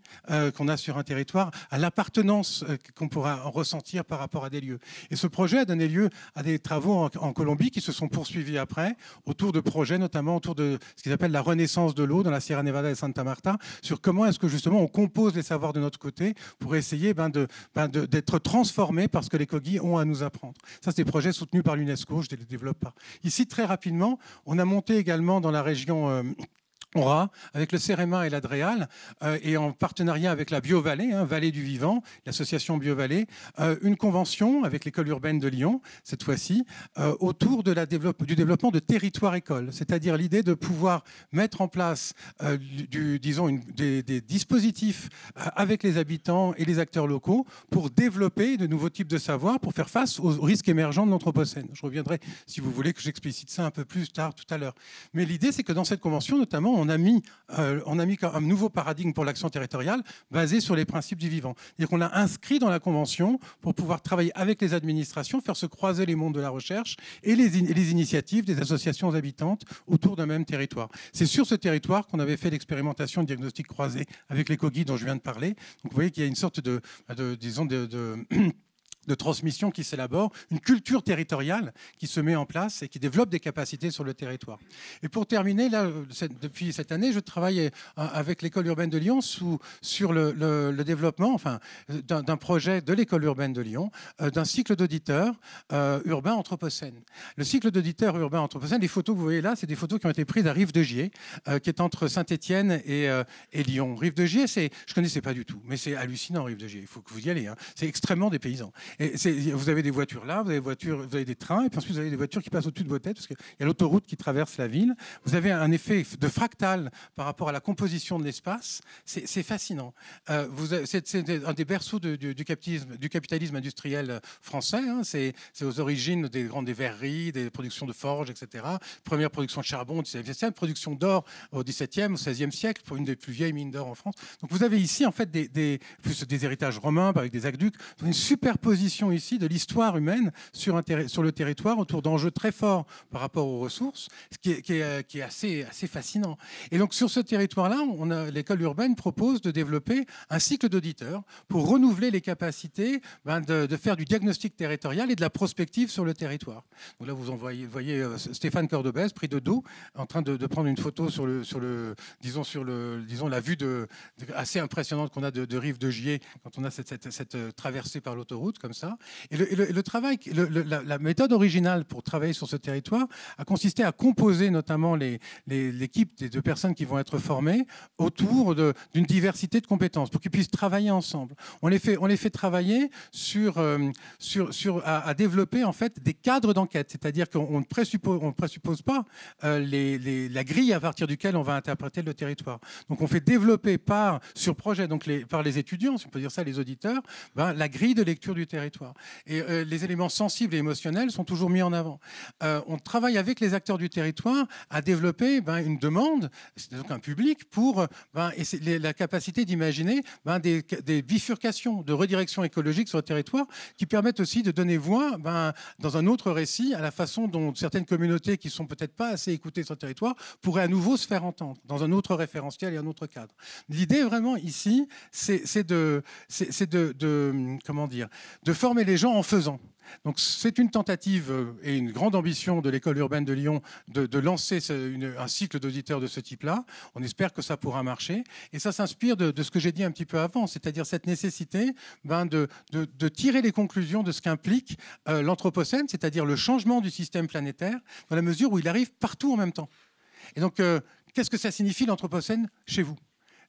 qu'on a sur un territoire, à l'appartenance qu'on pourra ressentir par rapport à des lieux. Et ce projet a donné lieu à des travaux en Colombie qui se sont poursuivis après, autour de projets, notamment autour de ce qu'ils appellent la renaissance de l'eau dans la Sierra Nevada et Santa Marta, sur comment est-ce que justement on compose les savoirs de notre côté pour essayer d'être transformés par ce que les Kogi ont à nous apprendre. Ça, c'est des projets soutenus par l'UNESCO, je ne les développe pas. Ici, très rapidement, on a monté également dans la région Aura, avec le CEREMA et l'Adréal, et en partenariat avec la BioVallée, Vallée du Vivant, l'association BioVallée, une convention avec l'école urbaine de Lyon, cette fois-ci, autour du développement de territoires écoles, c'est-à-dire l'idée de pouvoir mettre en place des dispositifs avec les habitants et les acteurs locaux pour développer de nouveaux types de savoirs, pour faire face aux risques émergents de l'Anthropocène. Je reviendrai, si vous voulez, que j'explicite ça un peu plus tard tout à l'heure. Mais l'idée, c'est que dans cette convention, notamment, on a mis un nouveau paradigme pour l'action territoriale basé sur les principes du vivant. C'est-à-dire qu'on l'a inscrit dans la Convention pour pouvoir travailler avec les administrations, faire se croiser les mondes de la recherche et les initiatives des associations habitantes autour d'un même territoire. C'est sur ce territoire qu'on avait fait l'expérimentation de diagnostic croisé avec les Kogi dont je viens de parler. Donc vous voyez qu'il y a une sorte de transmission qui s'élabore, une culture territoriale qui se met en place et qui développe des capacités sur le territoire. Et pour terminer, là, depuis cette année, je travaille avec l'école urbaine de Lyon sur le développement d'un projet de l'école urbaine de Lyon, d'un cycle d'auditeurs urbains anthropocènes. Le cycle d'auditeurs urbains anthropocènes, les photos que vous voyez là, c'est des photos qui ont été prises à Rive-de-Gier, qui est entre Saint-Étienne et Lyon. Rive-de-Gier, je ne connaissais pas du tout, mais c'est hallucinant, Rive-de-Gier. Il faut que vous y allez. C'est extrêmement dépaysant. Et vous avez des voitures là, vous avez des trains, et puis ensuite vous avez des voitures qui passent au-dessus de vos têtes, parce qu'il y a l'autoroute qui traverse la ville. Vous avez un effet de fractal par rapport à la composition de l'espace. C'est fascinant. C'est un des berceaux du capitalisme industriel français. C'est aux origines des verreries, des productions de forges, etc. Première production de charbon au XIXe siècle, production d'or au XVIIe, au XVIe siècle, pour une des plus vieilles mines d'or en France. Donc vous avez ici en fait des héritages romains avec des aqueducs, une superposition ici de l'histoire humaine sur le territoire autour d'enjeux très forts par rapport aux ressources, ce qui est assez fascinant. Et donc sur ce territoire-là, l'école urbaine propose de développer un cycle d'auditeurs pour renouveler les capacités de faire du diagnostic territorial et de la prospective sur le territoire. Donc là, vous voyez Stéphane Cordobès, pris de dos, en train de prendre une photo sur la vue assez impressionnante qu'on a de Rive-de-Gier quand on a cette traversée par l'autoroute comme comme ça. Et le travail, la méthode originale pour travailler sur ce territoire a consisté à composer notamment l'équipe de personnes qui vont être formées autour d'une diversité de compétences pour qu'ils puissent travailler ensemble. On les fait travailler à développer en fait des cadres d'enquête, c'est-à-dire qu'on ne présuppose pas la grille à partir duquel on va interpréter le territoire. Donc on fait développer sur projet, donc par les étudiants, si on peut dire ça, les auditeurs, la grille de lecture du territoire. Et les éléments sensibles et émotionnels sont toujours mis en avant. On travaille avec les acteurs du territoire à développer une demande, c'est donc un public, pour la capacité d'imaginer des bifurcations de redirection écologique sur le territoire qui permettent aussi de donner voix dans un autre récit à la façon dont certaines communautés qui ne sont peut-être pas assez écoutées sur le territoire pourraient à nouveau se faire entendre dans un autre référentiel et un autre cadre. L'idée vraiment ici, c'est de former les gens en faisant. Donc c'est une tentative et une grande ambition de l'école urbaine de Lyon de lancer un cycle d'auditeurs de ce type-là. On espère que ça pourra marcher. Et ça s'inspire de ce que j'ai dit un petit peu avant, c'est-à-dire cette nécessité de tirer les conclusions de ce qu'implique l'Anthropocène, c'est-à-dire le changement du système planétaire, dans la mesure où il arrive partout en même temps. Et donc, qu'est-ce que ça signifie l'Anthropocène chez vous ?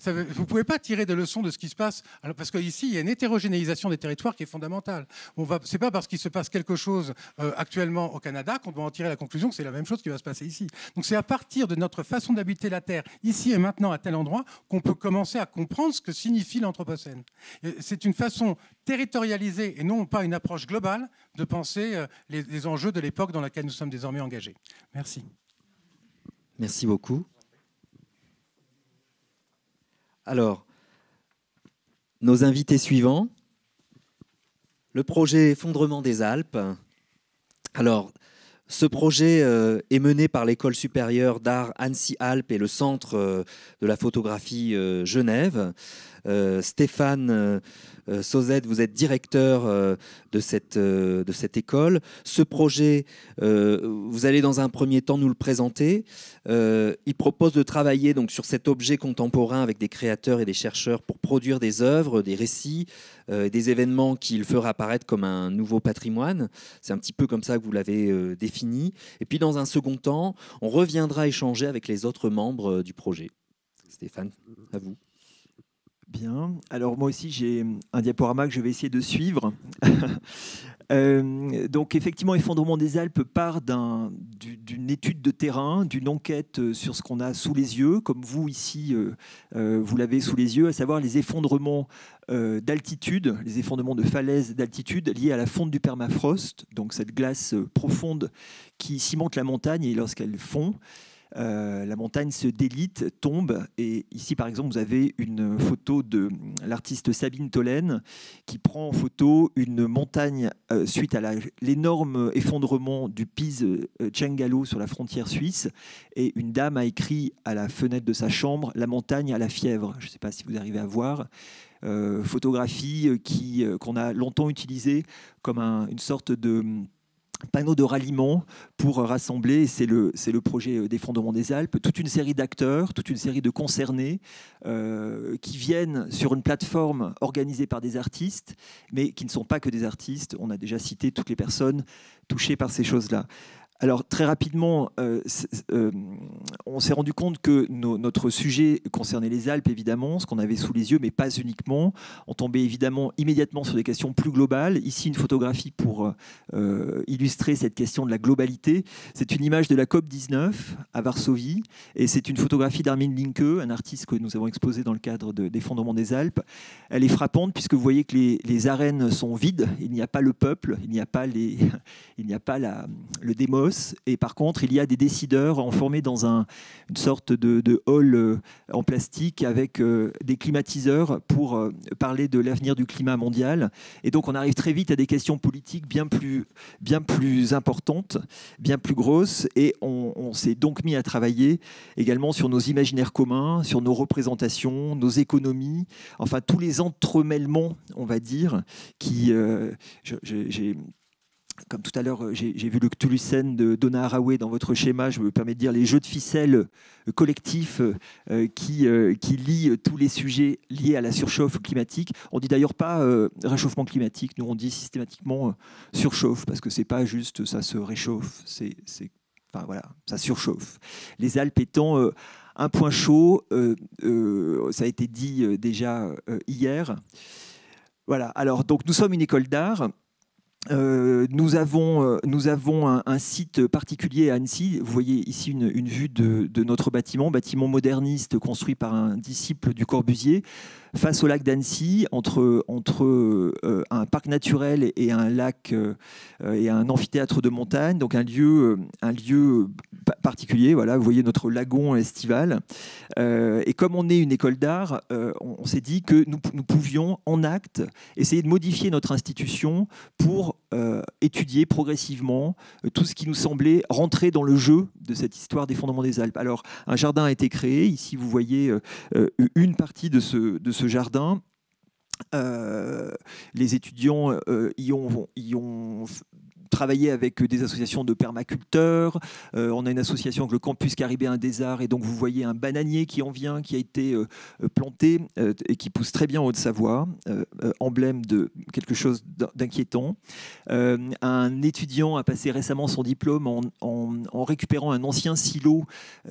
Vous ne pouvez pas tirer des leçons de ce qui se passe, parce qu'ici, il y a une hétérogénéisation des territoires qui est fondamentale. Ce n'est pas parce qu'il se passe quelque chose actuellement au Canada qu'on doit en tirer la conclusion que c'est la même chose qui va se passer ici. Donc c'est à partir de notre façon d'habiter la Terre, ici et maintenant, à tel endroit, qu'on peut commencer à comprendre ce que signifie l'Anthropocène. C'est une façon territorialisée, et non pas une approche globale, de penser les enjeux de l'époque dans laquelle nous sommes désormais engagés. Merci. Merci beaucoup. Alors, nos invités suivants, le projet Effondrement des Alpes. Alors, ce projet est mené par l'École supérieure d'art Annecy-Alpes et le Centre de la photographie Genève. Stéphane Sauzet, vous êtes directeur de cette école. Ce projet, vous allez dans un premier temps nous le présenter. Il propose de travailler donc sur cet objet contemporain avec des créateurs et des chercheurs pour produire des œuvres, des récits, des événements qu'il fera apparaître comme un nouveau patrimoine. C'est un petit peu comme ça que vous l'avez défini. Et puis dans un second temps, on reviendra échanger avec les autres membres du projet. Stéphane, à vous. Bien. Alors moi aussi, j'ai un diaporama que je vais essayer de suivre. Donc effectivement, Effondrement des Alpes part d'une étude de terrain, d'une enquête sur ce qu'on a sous les yeux, comme vous ici, vous l'avez sous les yeux, à savoir les effondrements d'altitude, les effondrements de falaises d'altitude liés à la fonte du permafrost, donc cette glace profonde qui cimente la montagne et lorsqu'elle fond, la montagne se délite, tombe. Et ici, par exemple, vous avez une photo de l'artiste Sabine Tollen qui prend en photo une montagne suite à l'énorme effondrement du Piz Cengalo sur la frontière suisse. Et une dame a écrit à la fenêtre de sa chambre « La montagne a la fièvre ». Je ne sais pas si vous arrivez à voir. Photographie qu'on a longtemps utilisée comme une sorte de panneau de ralliement pour rassembler, c'est le projet d'Effondrement des Alpes, toute une série d'acteurs, toute une série de concernés qui viennent sur une plateforme organisée par des artistes, mais qui ne sont pas que des artistes. On a déjà cité toutes les personnes touchées par ces choses-là. Alors très rapidement, on s'est rendu compte que notre sujet concernait les Alpes, évidemment, ce qu'on avait sous les yeux, mais pas uniquement. On tombait évidemment immédiatement sur des questions plus globales. Ici, une photographie pour illustrer cette question de la globalité. C'est une image de la COP19 à Varsovie, et c'est une photographie d'Armin Linke, un artiste que nous avons exposé dans le cadre d'Effondrement des Alpes. Elle est frappante puisque vous voyez que les arènes sont vides. Il n'y a pas le peuple, il n'y a pas le démos. Et par contre, il y a des décideurs enfermés dans une sorte de hall en plastique avec des climatiseurs pour parler de l'avenir du climat mondial. Et donc, on arrive très vite à des questions politiques bien plus importantes, bien plus grosses. Et on s'est donc mis à travailler également sur nos imaginaires communs, sur nos représentations, nos économies, enfin tous les entremêlements, on va dire, qui... comme tout à l'heure, j'ai vu le Cthulhucène de Donna Haraway dans votre schéma. Je me permets de dire les jeux de ficelle collectifs qui lient tous les sujets liés à la surchauffe climatique. On ne dit d'ailleurs pas réchauffement climatique, nous on dit systématiquement surchauffe, parce que ce n'est pas juste ça se réchauffe, enfin, voilà, ça surchauffe. Les Alpes étant un point chaud, ça a été dit déjà hier. Voilà, alors donc nous sommes une école d'art. Nous avons un site particulier à Annecy. Vous voyez ici une vue de notre bâtiment moderniste construit par un disciple du Corbusier, face au lac d'Annecy, entre un parc naturel et un lac et un amphithéâtre de montagne, donc un lieu particulier. Voilà, vous voyez notre lagon estival. Et comme on est une école d'art, on s'est dit que nous pouvions en acte essayer de modifier notre institution pour étudier progressivement tout ce qui nous semblait rentrer dans le jeu de cette histoire des fondements des Alpes. Alors, un jardin a été créé. Ici, vous voyez une partie de ce jardin. Les étudiants y ont travaillé avec des associations de permaculteurs. On a une association avec le Campus Caribéen des Arts, et donc vous voyez un bananier qui en vient, qui a été planté et qui pousse très bien en Haute-Savoie, emblème de quelque chose d'inquiétant. Un étudiant a passé récemment son diplôme en récupérant un ancien silo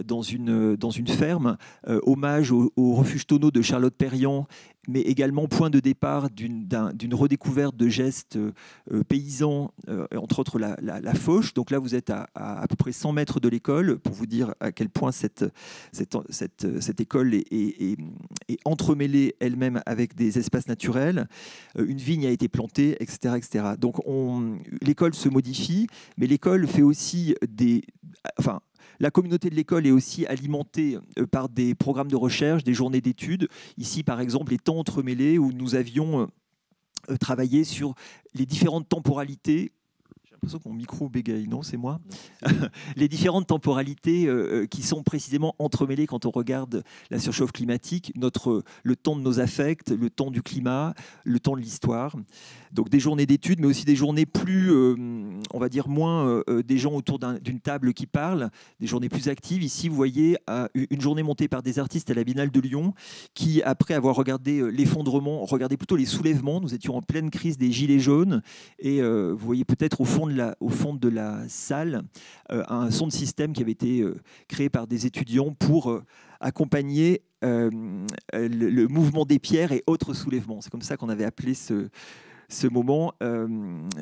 dans une ferme, hommage au refuge tonneau de Charlotte Perriand, mais également point de départ d'une redécouverte de gestes paysans, entre autres la fauche. Donc là, vous êtes à peu près 100 mètres de l'école, pour vous dire à quel point cette école est entremêlée elle-même avec des espaces naturels. Une vigne a été plantée, etc. etc. Donc l'école se modifie, mais l'école fait aussi la communauté de l'école est aussi alimentée par des programmes de recherche, des journées d'études. Ici, par exemple, les temps entremêlés, où nous avions travaillé sur les différentes temporalités. J'ai l'impression que mon micro bégaye, non, c'est moi. Les différentes temporalités qui sont précisément entremêlées quand on regarde la surchauffe climatique, le temps de nos affects, le temps du climat, le temps de l'histoire. Donc des journées d'études, mais aussi des journées plus, on va dire moins des gens autour d'une table qui parlent, des journées plus actives. Ici, vous voyez une journée montée par des artistes à la Biennale de Lyon qui, après avoir regardé l'effondrement, regardaient plutôt les soulèvements. Nous étions en pleine crise des gilets jaunes, et vous voyez peut-être au fond de la salle un son de système qui avait été créé par des étudiants pour accompagner le mouvement des pierres et autres soulèvements. C'est comme ça qu'on avait appelé ce moment.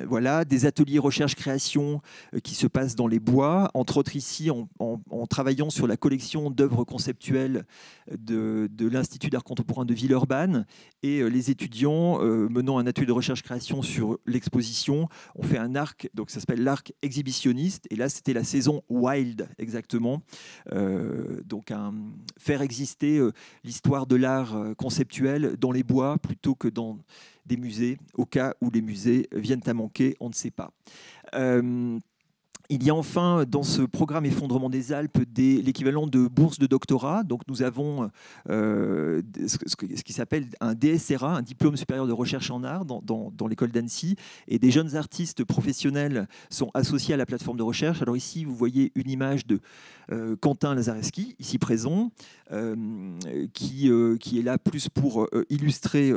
Voilà, des ateliers recherche-création qui se passent dans les bois, entre autres ici en travaillant sur la collection d'œuvres conceptuelles de l'Institut d'art contemporain de Villeurbanne, et les étudiants menant un atelier de recherche-création sur l'exposition ont fait un arc, donc ça s'appelle l'arc exhibitionniste, et là c'était la saison Wild exactement, donc faire exister l'histoire de l'art conceptuel dans les bois plutôt que dans des musées, au cas où les musées viennent à manquer, on ne sait pas. Il y a enfin dans ce programme Effondrement des Alpes l'équivalent de bourse de doctorat. Donc nous avons ce qui s'appelle un DSRA, un diplôme supérieur de recherche en art dans l'école d'Annecy, et des jeunes artistes professionnels sont associés à la plateforme de recherche. Alors ici vous voyez une image de Quentin Lazareski, ici présent, qui est là plus pour illustrer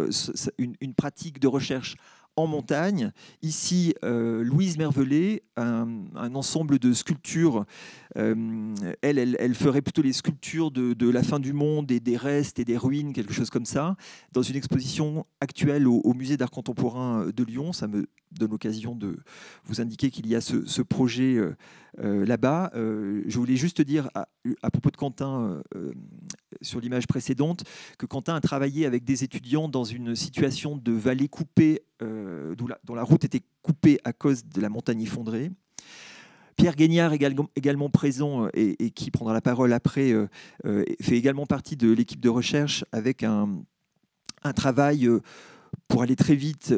une pratique de recherche en montagne. Ici, Louise Mervelet, un ensemble de sculptures. Elle ferait plutôt les sculptures de la fin du monde et des restes et des ruines, quelque chose comme ça, dans une exposition actuelle au Musée d'art contemporain de Lyon. Ça me donne l'occasion de vous indiquer qu'il y a ce projet là-bas. Je voulais juste dire à propos de Quentin, sur l'image précédente, que Quentin a travaillé avec des étudiants dans une situation de vallée coupée, dont la route était coupée à cause de la montagne effondrée. Pierre Guignard, également présent et qui prendra la parole après, fait également partie de l'équipe de recherche avec un travail, pour aller très vite,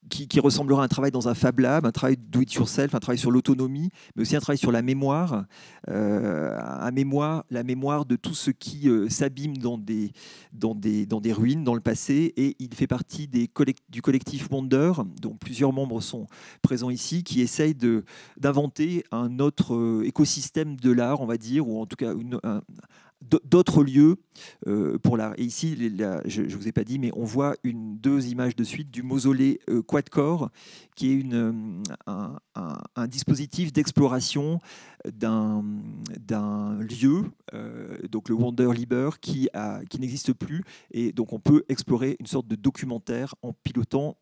qui ressemblera à un travail dans un Fab Lab, un travail do it yourself, un travail sur l'autonomie, mais aussi un travail sur la mémoire, la mémoire de tout ce qui s'abîme dans des ruines dans le passé. Et il fait partie du collectif Wonder, dont plusieurs membres sont présents ici, qui essayent d'inventer un autre écosystème de l'art, on va dire, ou en tout cas d'autres lieux pour l'art. Et ici, je ne vous ai pas dit, mais on voit deux images de suite du mausolée Quadcore, qui est un dispositif d'exploration d'un lieu, donc le Wonder Liber, qui n'existe plus. Et donc on peut explorer une sorte de documentaire en pilotant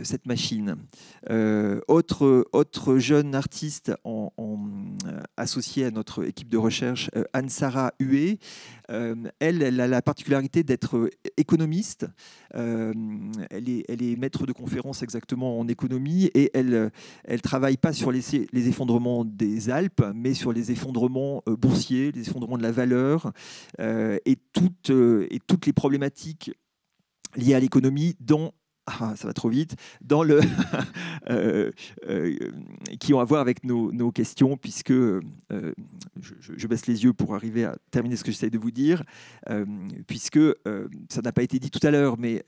cette machine. Autre jeune artiste associée à notre équipe de recherche, Anne-Sara Huet, elle a la particularité d'être économiste. Elle est maître de conférence exactement en économie et elle travaille pas sur les effondrements des Alpes, mais sur les effondrements boursiers, les effondrements de la valeur et toutes les problématiques liées à l'économie ça va trop vite, qui ont à voir avec nos questions, puisque je baisse les yeux pour arriver à terminer ce que j'essaie de vous dire, puisque ça n'a pas été dit tout à l'heure, mais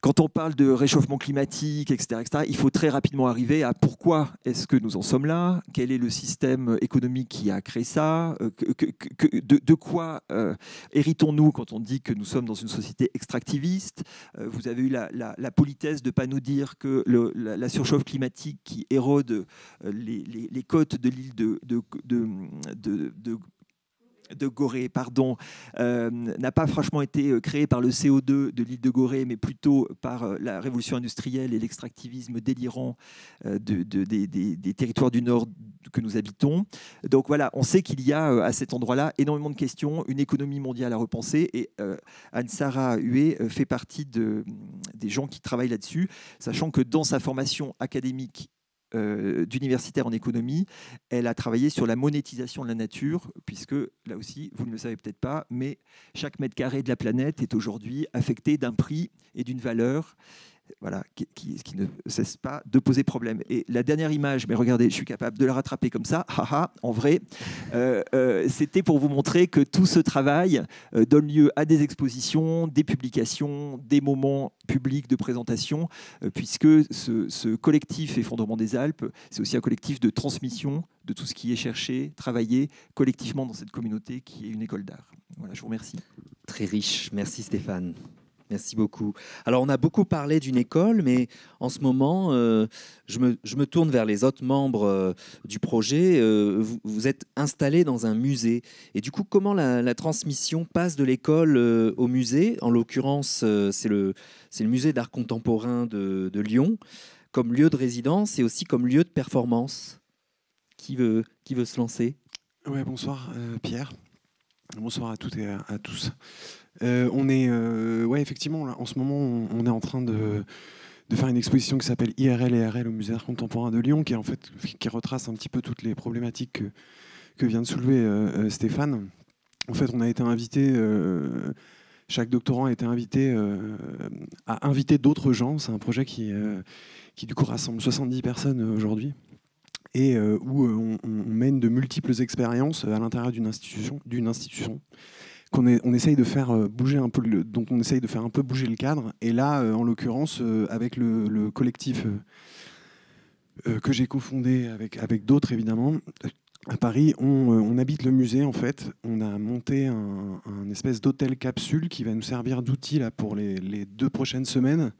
quand on parle de réchauffement climatique, etc., il faut très rapidement arriver à pourquoi est-ce que nous en sommes là, quel est le système économique qui a créé ça, de quoi héritons-nous quand on dit que nous sommes dans une société extractiviste. Vous avez eu la politesse de ne pas nous dire que la surchauffe climatique qui érode les côtes de l'île de Gorée, n'a pas franchement été créé par le CO2 de l'île de Gorée, mais plutôt par la révolution industrielle et l'extractivisme délirant des territoires du Nord que nous habitons. Donc voilà, on sait qu'il y a à cet endroit-là énormément de questions, une économie mondiale à repenser, et Anne-Sara Huet fait partie des gens qui travaillent là-dessus, sachant que dans sa formation académique d'universitaire en économie, elle a travaillé sur la monétisation de la nature, puisque là aussi, vous ne le savez peut-être pas, mais chaque mètre carré de la planète est aujourd'hui affecté d'un prix et d'une valeur, voilà, qui ne cesse pas de poser problème. Et la dernière image, mais regardez, je suis capable de la rattraper comme ça, haha, en vrai, c'était pour vous montrer que tout ce travail donne lieu à des expositions, des publications, des moments publics de présentation, puisque ce collectif Effondrement des Alpes, c'est aussi un collectif de transmission de tout ce qui est cherché, travaillé collectivement dans cette communauté qui est une école d'art. Voilà, je vous remercie. Très riche, merci Stéphane. Merci beaucoup. Alors, on a beaucoup parlé d'une école, mais en ce moment, je me tourne vers les autres membres du projet. Vous êtes installés dans un musée. Et du coup, comment la transmission passe de l'école au musée? En l'occurrence, c'est le musée d'art contemporain de Lyon, comme lieu de résidence et aussi comme lieu de performance. Qui veut se lancer? Ouais, bonsoir Pierre. Bonsoir à toutes et à tous. On est, effectivement, là, en ce moment, on est en train de faire une exposition qui s'appelle IRL et RL au Musée d'Art Contemporain de Lyon, qui retrace un petit peu toutes les problématiques que vient de soulever Stéphane. En fait, on a été invité, chaque doctorant a été invité à inviter d'autres gens. C'est un projet qui du coup rassemble 70 personnes aujourd'hui, et où on mène de multiples expériences à l'intérieur d'une institution. On essaye de faire bouger un peu donc on essaye de faire un peu bouger le cadre, et là en l'occurrence avec le collectif que j'ai cofondé avec d'autres évidemment à Paris, on habite le musée en fait. On a monté un espèce d'hôtel capsule qui va nous servir d'outil là pour les 2 prochaines semaines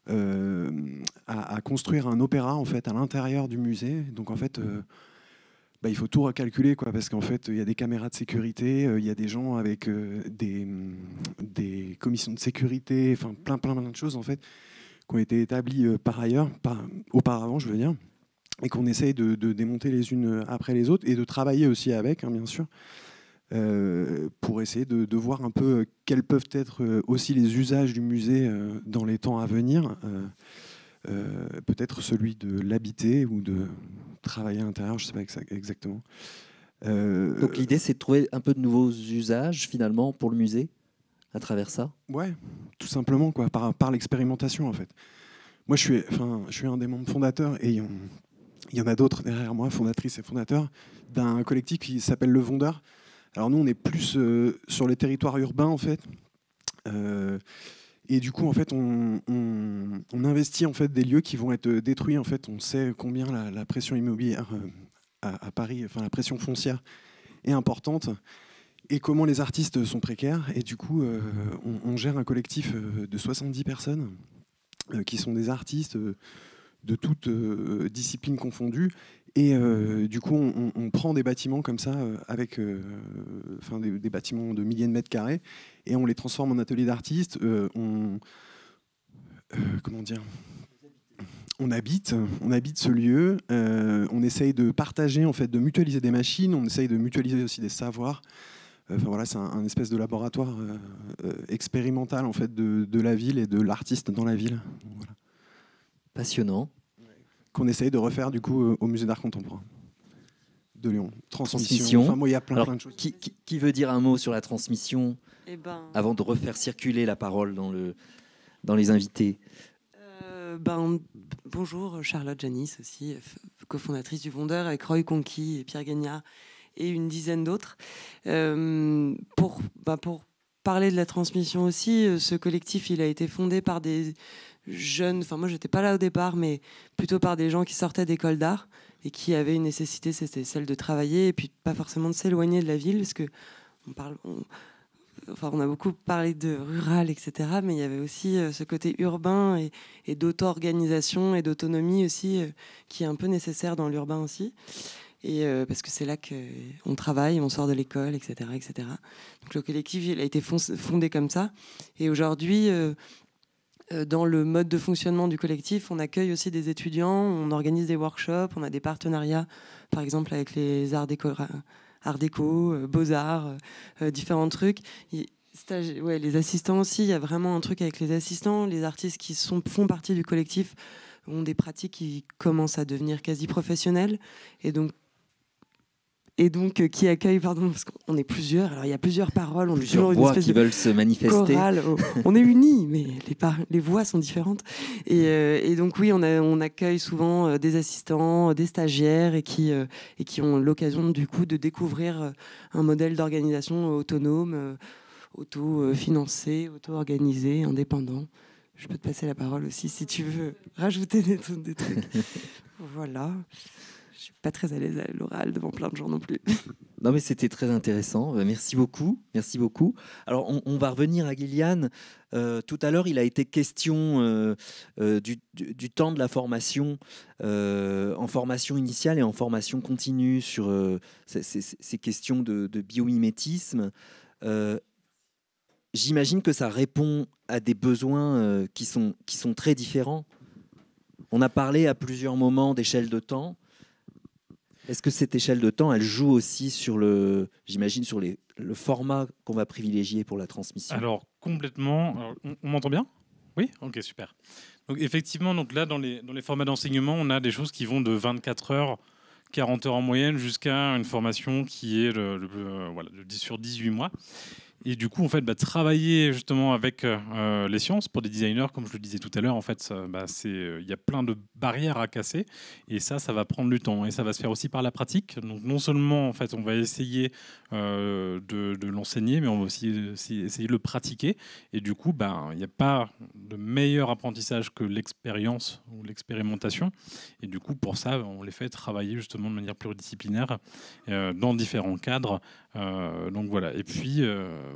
à construire un opéra en fait à l'intérieur du musée. Donc en fait il faut tout recalculer, quoi, parce qu'en fait, il y a des caméras de sécurité, il y a des gens avec des commissions de sécurité, enfin plein de choses en fait, qui ont été établies auparavant, je veux dire, et qu'on essaye de démonter les unes après les autres, et de travailler aussi avec, bien sûr, pour essayer de voir un peu quels peuvent être aussi les usages du musée dans les temps à venir. Peut-être celui de l'habiter ou de travailler à l'intérieur, je ne sais pas exactement. Donc l'idée, c'est de trouver un peu de nouveaux usages, finalement, pour le musée, à travers ça? Ouais, tout simplement, quoi, par l'expérimentation, en fait. moi, je suis un des membres fondateurs et il y en a d'autres derrière moi, fondatrices et fondateurs, d'un collectif qui s'appelle Le Vondeur. Alors nous, on est plus sur les territoires urbains, en fait. Et du coup, en fait, on investit en fait, des lieux qui vont être détruits. En fait, on sait combien la pression immobilière à Paris, enfin la pression foncière est importante et comment les artistes sont précaires. Et du coup, on gère un collectif de 70 personnes qui sont des artistes de toutes disciplines confondues. Et du coup, on prend des bâtiments comme ça, avec des bâtiments de milliers de mètres carrés, et on les transforme en ateliers d'artistes. Comment dire ? On habite ce lieu. On essaye de partager, en fait, de mutualiser des machines. On essaye de mutualiser aussi des savoirs. Enfin, voilà, c'est un espèce de laboratoire expérimental en fait, de la ville et de l'artiste dans la ville. Voilà. Passionnant. Qu'on essaye de refaire du coup au Musée d'Art Contemporain de Lyon. Transmission. Enfin, moi, il y a plein de choses. Qui veut dire un mot sur la transmission avant de refaire circuler la parole dans les invités? Bonjour, Charlotte Janis aussi, cofondatrice du Vondeur avec Roy Conqui et Pierre Gagnard et une dizaine d'autres. Pour parler de la transmission aussi, ce collectif il a été fondé par des jeunes, enfin moi j'étais pas là au départ, mais plutôt par des gens qui sortaient d'école d'art et qui avaient une nécessité, c'était celle de travailler et puis pas forcément de s'éloigner de la ville, parce que on a beaucoup parlé de rural, etc. Mais il y avait aussi ce côté urbain et d'auto-organisation et d'autonomie aussi qui est un peu nécessaire dans l'urbain aussi. Et parce que c'est là qu'on travaille, on sort de l'école, etc., etc. Donc le collectif, il a été fondé comme ça. Et aujourd'hui, dans le mode de fonctionnement du collectif, on accueille aussi des étudiants, on organise des workshops, on a des partenariats, par exemple avec les arts déco, beaux-arts, différents trucs. Les assistants aussi, il y a vraiment un truc avec les assistants. Les artistes qui font partie du collectif ont des pratiques qui commencent à devenir quasi professionnelles. Et donc qui accueille, parce qu'on est plusieurs, alors il y a plusieurs paroles, on est toujours une espèce qui veulent se manifester. Chorale. On est unis, mais les voix sont différentes. Et donc oui, on accueille souvent des assistants, des stagiaires, et qui ont l'occasion du coup de découvrir un modèle d'organisation autonome, auto-financé, auto-organisé, indépendant. Je peux te passer la parole aussi si tu veux rajouter des trucs. Voilà. Je suis pas très à l'aise à l'oral devant plein de gens non plus. Non, mais c'était très intéressant. Merci beaucoup. Merci beaucoup. Alors, on va revenir à Gillian. Tout à l'heure, il a été question du temps de la formation en formation initiale et en formation continue sur ces questions de biomimétisme. J'imagine que ça répond à des besoins qui sont très différents. On a parlé à plusieurs moments d'échelle de temps. Est-ce que cette échelle de temps, elle joue aussi sur le format qu'on va privilégier pour la transmission? Alors, complètement. Alors, on m'entend bien? Oui? Ok, super. Donc, effectivement, là, dans les formats d'enseignement, on a des choses qui vont de 24 heures, 40 heures en moyenne, jusqu'à une formation qui est de 10 sur 18 mois. Et du coup, en fait, travailler justement avec les sciences pour des designers, comme je le disais tout à l'heure, en fait, il y a plein de barrières à casser, et ça va prendre du temps, et ça va se faire aussi par la pratique. Donc, non seulement, en fait, on va essayer de l'enseigner, mais on va aussi essayer de le pratiquer. Et du coup, il n'y a pas de meilleur apprentissage que l'expérience ou l'expérimentation. Et du coup, pour ça, on les fait travailler justement de manière pluridisciplinaire dans différents cadres. Donc voilà. Et puis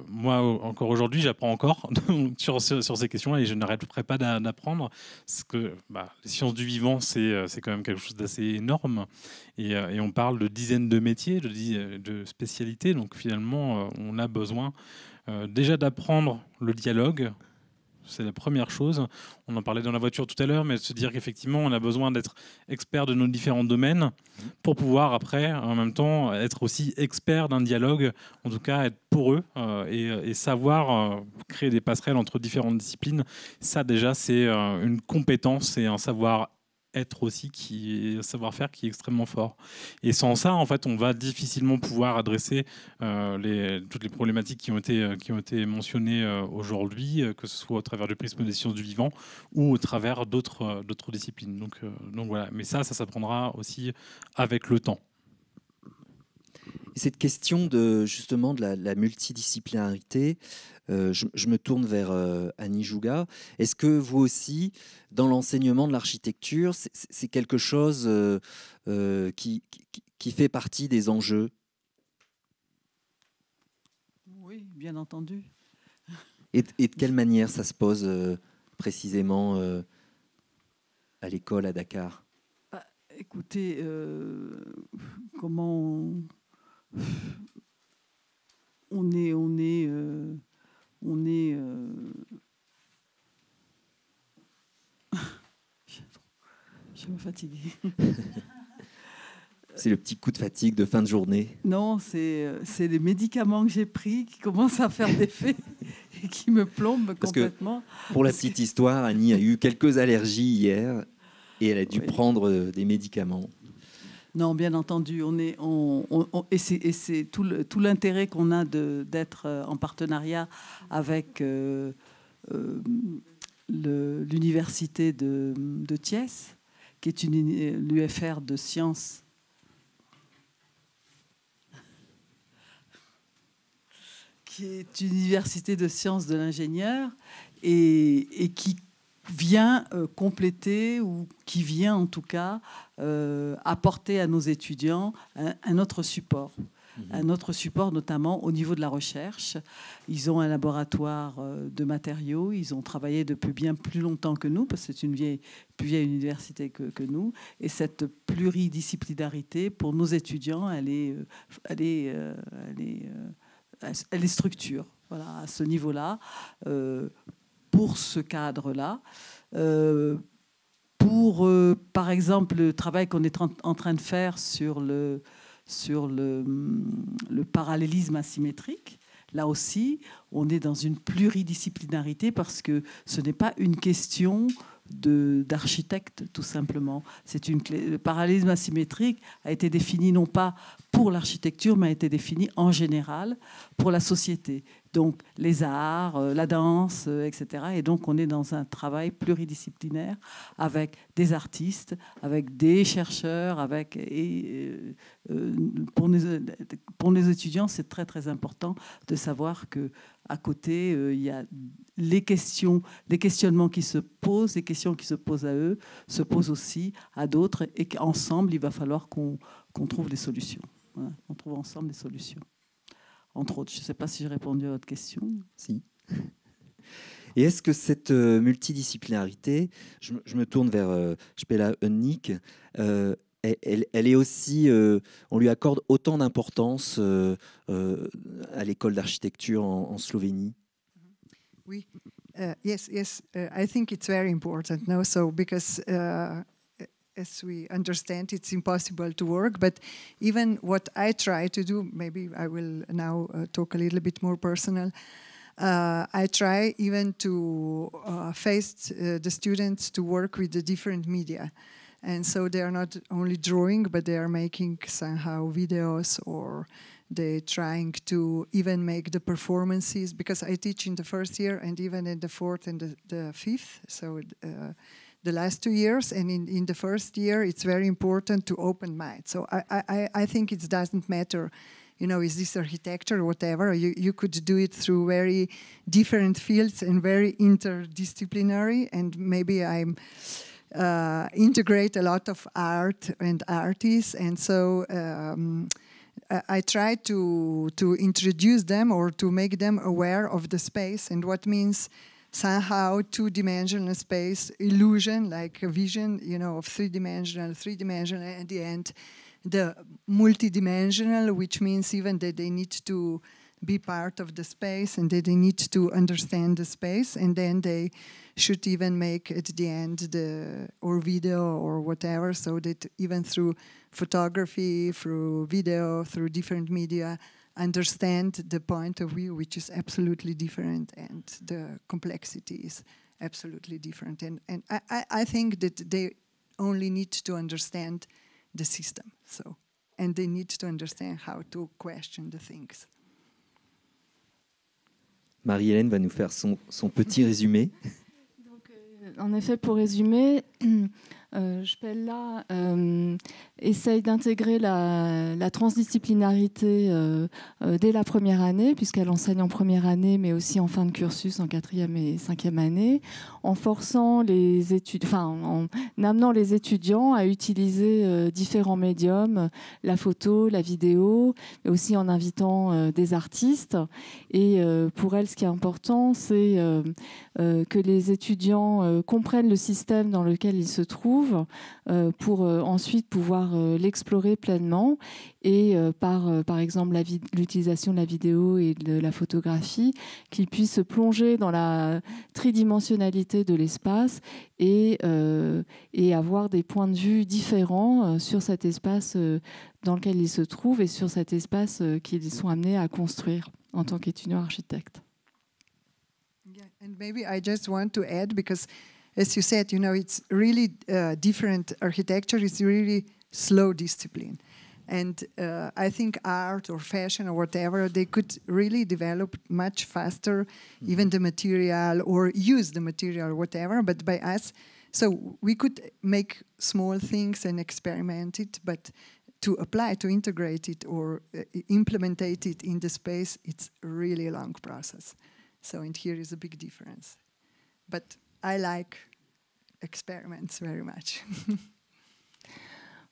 moi encore aujourd'hui j'apprends encore sur ces questions-là, et je n'arrêterai pas d'apprendre, parce que les sciences du vivant c'est quand même quelque chose d'assez énorme, et on parle de dizaines de métiers, de spécialités. Donc finalement on a besoin déjà d'apprendre le dialogue. C'est la première chose. On en parlait dans la voiture tout à l'heure, mais de se dire qu'effectivement, on a besoin d'être expert de nos différents domaines pour pouvoir après, en même temps, être aussi expert d'un dialogue, en tout cas être poreux et savoir créer des passerelles entre différentes disciplines. Ça, déjà, c'est une compétence et un savoir être aussi un savoir-faire qui est extrêmement fort. Et sans ça, en fait, on va difficilement pouvoir adresser toutes les problématiques qui ont été mentionnées aujourd'hui, que ce soit au travers du prisme des sciences du vivant ou au travers d'autres disciplines. Donc voilà. Mais ça s'apprendra aussi avec le temps. Et cette question justement de la multidisciplinarité, je me tourne vers Annie Jouga. Est-ce que vous aussi, dans l'enseignement de l'architecture, c'est quelque chose qui fait partie des enjeux? Oui, bien entendu. Et de quelle manière ça se pose précisément à l'école à Dakar? Écoutez, comment on est je me fatigue. C'est le petit coup de fatigue de fin de journée. Non, c'est les médicaments que j'ai pris qui commencent à faire d'effet et qui me plombent complètement. Pour la petite histoire, Annie a eu quelques allergies hier et elle a dû Oui. prendre des médicaments. Non, bien entendu, et c'est tout l'intérêt qu'on a d'être en partenariat avec l'université de Thiès, qui est l'UFR de sciences. Qui est une université de sciences de l'ingénieur et qui vient compléter, ou qui vient en tout cas apporter à nos étudiants un autre support. Un autre support, notamment au niveau de la recherche. Ils ont un laboratoire de matériaux. Ils ont travaillé depuis bien plus longtemps que nous, parce que c'est une plus vieille université que nous. Et cette pluridisciplinarité, pour nos étudiants, elle est structure. Voilà, à ce niveau-là. Pour ce cadre-là. Par exemple, le travail qu'on est en train de faire sur le parallélisme asymétrique, là aussi, on est dans une pluridisciplinarité parce que ce n'est pas une question d'architecte, tout simplement. Le parallélisme asymétrique a été défini non pas pour l'architecture, mais a été défini en général pour la société. Donc les arts, la danse, etc. Et donc on est dans un travail pluridisciplinaire avec des artistes, avec des chercheurs, pour nos étudiants, c'est très très important de savoir que à côté, il y a les questionnements qui se posent, les questions qui se posent à eux, se posent aussi à d'autres, et qu'ensemble, il va falloir qu'on trouve des solutions. Voilà, on trouve ensemble des solutions. Entre autres, je ne sais pas si j'ai répondu à votre question. Si. Et est-ce que cette multidisciplinarité, je me tourne vers Spela Unnik, elle est aussi, on lui accorde autant d'importance à l'école d'architecture en Slovénie? Oui. Yes. I think it's very important now. So because as we understand, it's impossible to work. But even what I try to do, maybe I will now talk a little bit more personal. I try even to face the students to work with the different media. And so they are not only drawing, but they are making somehow videos, or they're trying to even make the performances, because I teach in the first year and even in the fourth and the fifth. So the last 2 years, and in the first year, it's very important to open mind. So I think it doesn't matter, is this architecture or whatever. You could do it through very different fields and very interdisciplinary, and maybe I'm integrate a lot of art and artists, and so I try to introduce them or to make them aware of the space and what means somehow two-dimensional space illusion, like a vision, of three-dimensional, at the end, the multidimensional, which means even that they need to be part of the space and that they need to understand the space, and then they should even make at the end or video or whatever, so that even through photography, through video, through different media, understand the point of view, which is absolutely different, and the complexity is absolutely different. And I think that they only need to understand the system. So, and they need to understand how to question the things. Marie-Hélène va nous faire son petit résumé. Donc, en effet, pour résumer, Spell-là essaye d'intégrer la transdisciplinarité dès la première année, puisqu'elle enseigne en première année, mais aussi en fin de cursus, en 4e et 5e année, en forçant les études, en amenant les étudiants à utiliser différents médiums, la photo, la vidéo, mais aussi en invitant des artistes. Et pour elle, ce qui est important, c'est que les étudiants comprennent le système dans lequel ils se trouvent, pour ensuite pouvoir l'explorer pleinement et par exemple l'utilisation de la vidéo et de la photographie, qu'ils puissent se plonger dans la tridimensionnalité de l'espace et avoir des points de vue différents sur cet espace dans lequel ils se trouvent et sur cet espace qu'ils sont amenés à construire en tant qu'étudiants architectes. Yeah, and maybe I just want to add, because as you said, it's really different architecture. It's really slow discipline. And I think art or fashion or whatever, they could really develop much faster, even the material, or use the material or whatever. But by us, so we could make small things and experiment it, but to apply, to integrate it or implement it in the space, it's really a long process. So and here is a big difference. But I like experiments very much.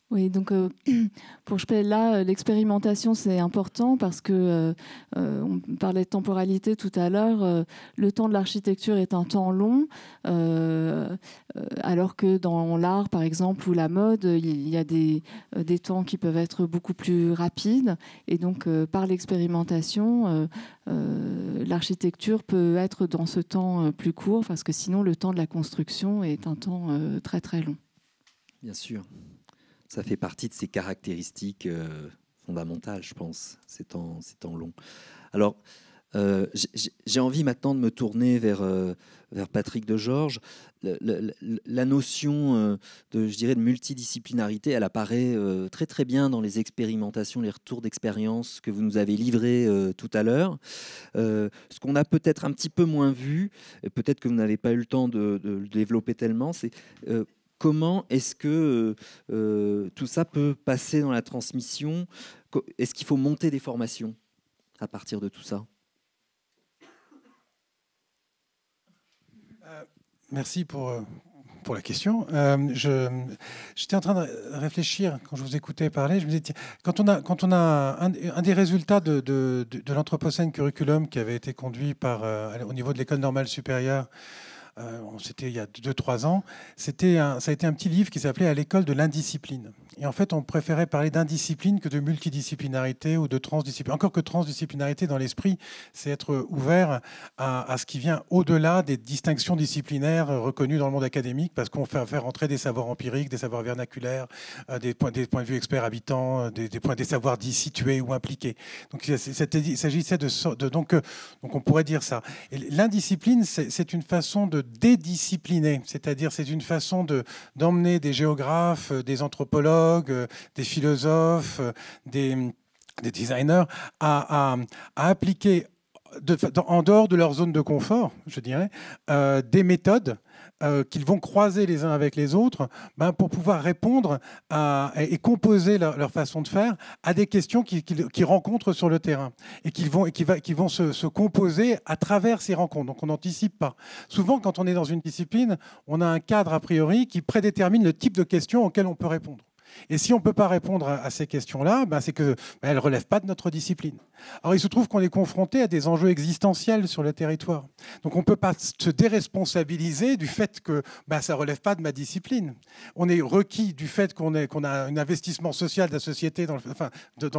Oui, donc pour Spell-là, l'expérimentation, c'est important parce que on parlait de temporalité tout à l'heure. Le temps de l'architecture est un temps long, alors que dans l'art, par exemple, ou la mode, il y a des temps qui peuvent être beaucoup plus rapides. Et donc, par l'expérimentation, l'architecture peut être dans ce temps plus court, parce que sinon, le temps de la construction est un temps très, très long. Bien sûr. Ça fait partie de ces caractéristiques fondamentales, je pense, ces temps longs. Alors, j'ai envie maintenant de me tourner vers Patrick Degeorges. La notion de multidisciplinarité, elle apparaît très très bien dans les expérimentations, les retours d'expérience que vous nous avez livrés tout à l'heure. Ce qu'on a peut-être un petit peu moins vu, et peut-être que vous n'avez pas eu le temps de le développer tellement, c'est comment est-ce que tout ça peut passer dans la transmission? Est-ce qu'il faut monter des formations à partir de tout ça? Merci pour la question. J'étais en train de réfléchir quand je vous écoutais parler. Je me disais, quand on a un des résultats de l'Anthropocène Curriculum qui avait été conduit au niveau de l'École normale supérieure, c'était il y a 2-3 ans, ça a été un petit livre qui s'appelait « À l'école de l'indiscipline ». Et en fait, on préférait parler d'indiscipline que de multidisciplinarité ou de transdisciplinarité. Encore que transdisciplinarité, dans l'esprit, c'est être ouvert à ce qui vient au-delà des distinctions disciplinaires reconnues dans le monde académique, parce qu'on fait rentrer des savoirs empiriques, des savoirs vernaculaires, des points de vue experts habitants, des savoirs dits situés ou impliqués. Donc, il s'agissait donc on pourrait dire ça. L'indiscipline, c'est une façon de dédiscipliner, c'est-à-dire c'est une façon d'emmener des géographes, des anthropologues, des philosophes, des designers à appliquer en dehors de leur zone de confort, je dirais, des méthodes qu'ils vont croiser les uns avec les autres pour pouvoir répondre et composer leur façon de faire à des questions qu'ils rencontrent sur le terrain et qui vont se composer à travers ces rencontres. Donc on n'anticipe pas. Souvent, quand on est dans une discipline, on a un cadre a priori qui prédétermine le type de questions auxquelles on peut répondre. Et si on ne peut pas répondre à ces questions-là, c'est qu'elles ne relèvent pas de notre discipline. Alors il se trouve qu'on est confronté à des enjeux existentiels sur le territoire. Donc on ne peut pas se déresponsabiliser du fait que ça ne relève pas de ma discipline. On est requis du fait qu'on a un investissement social de la société, dans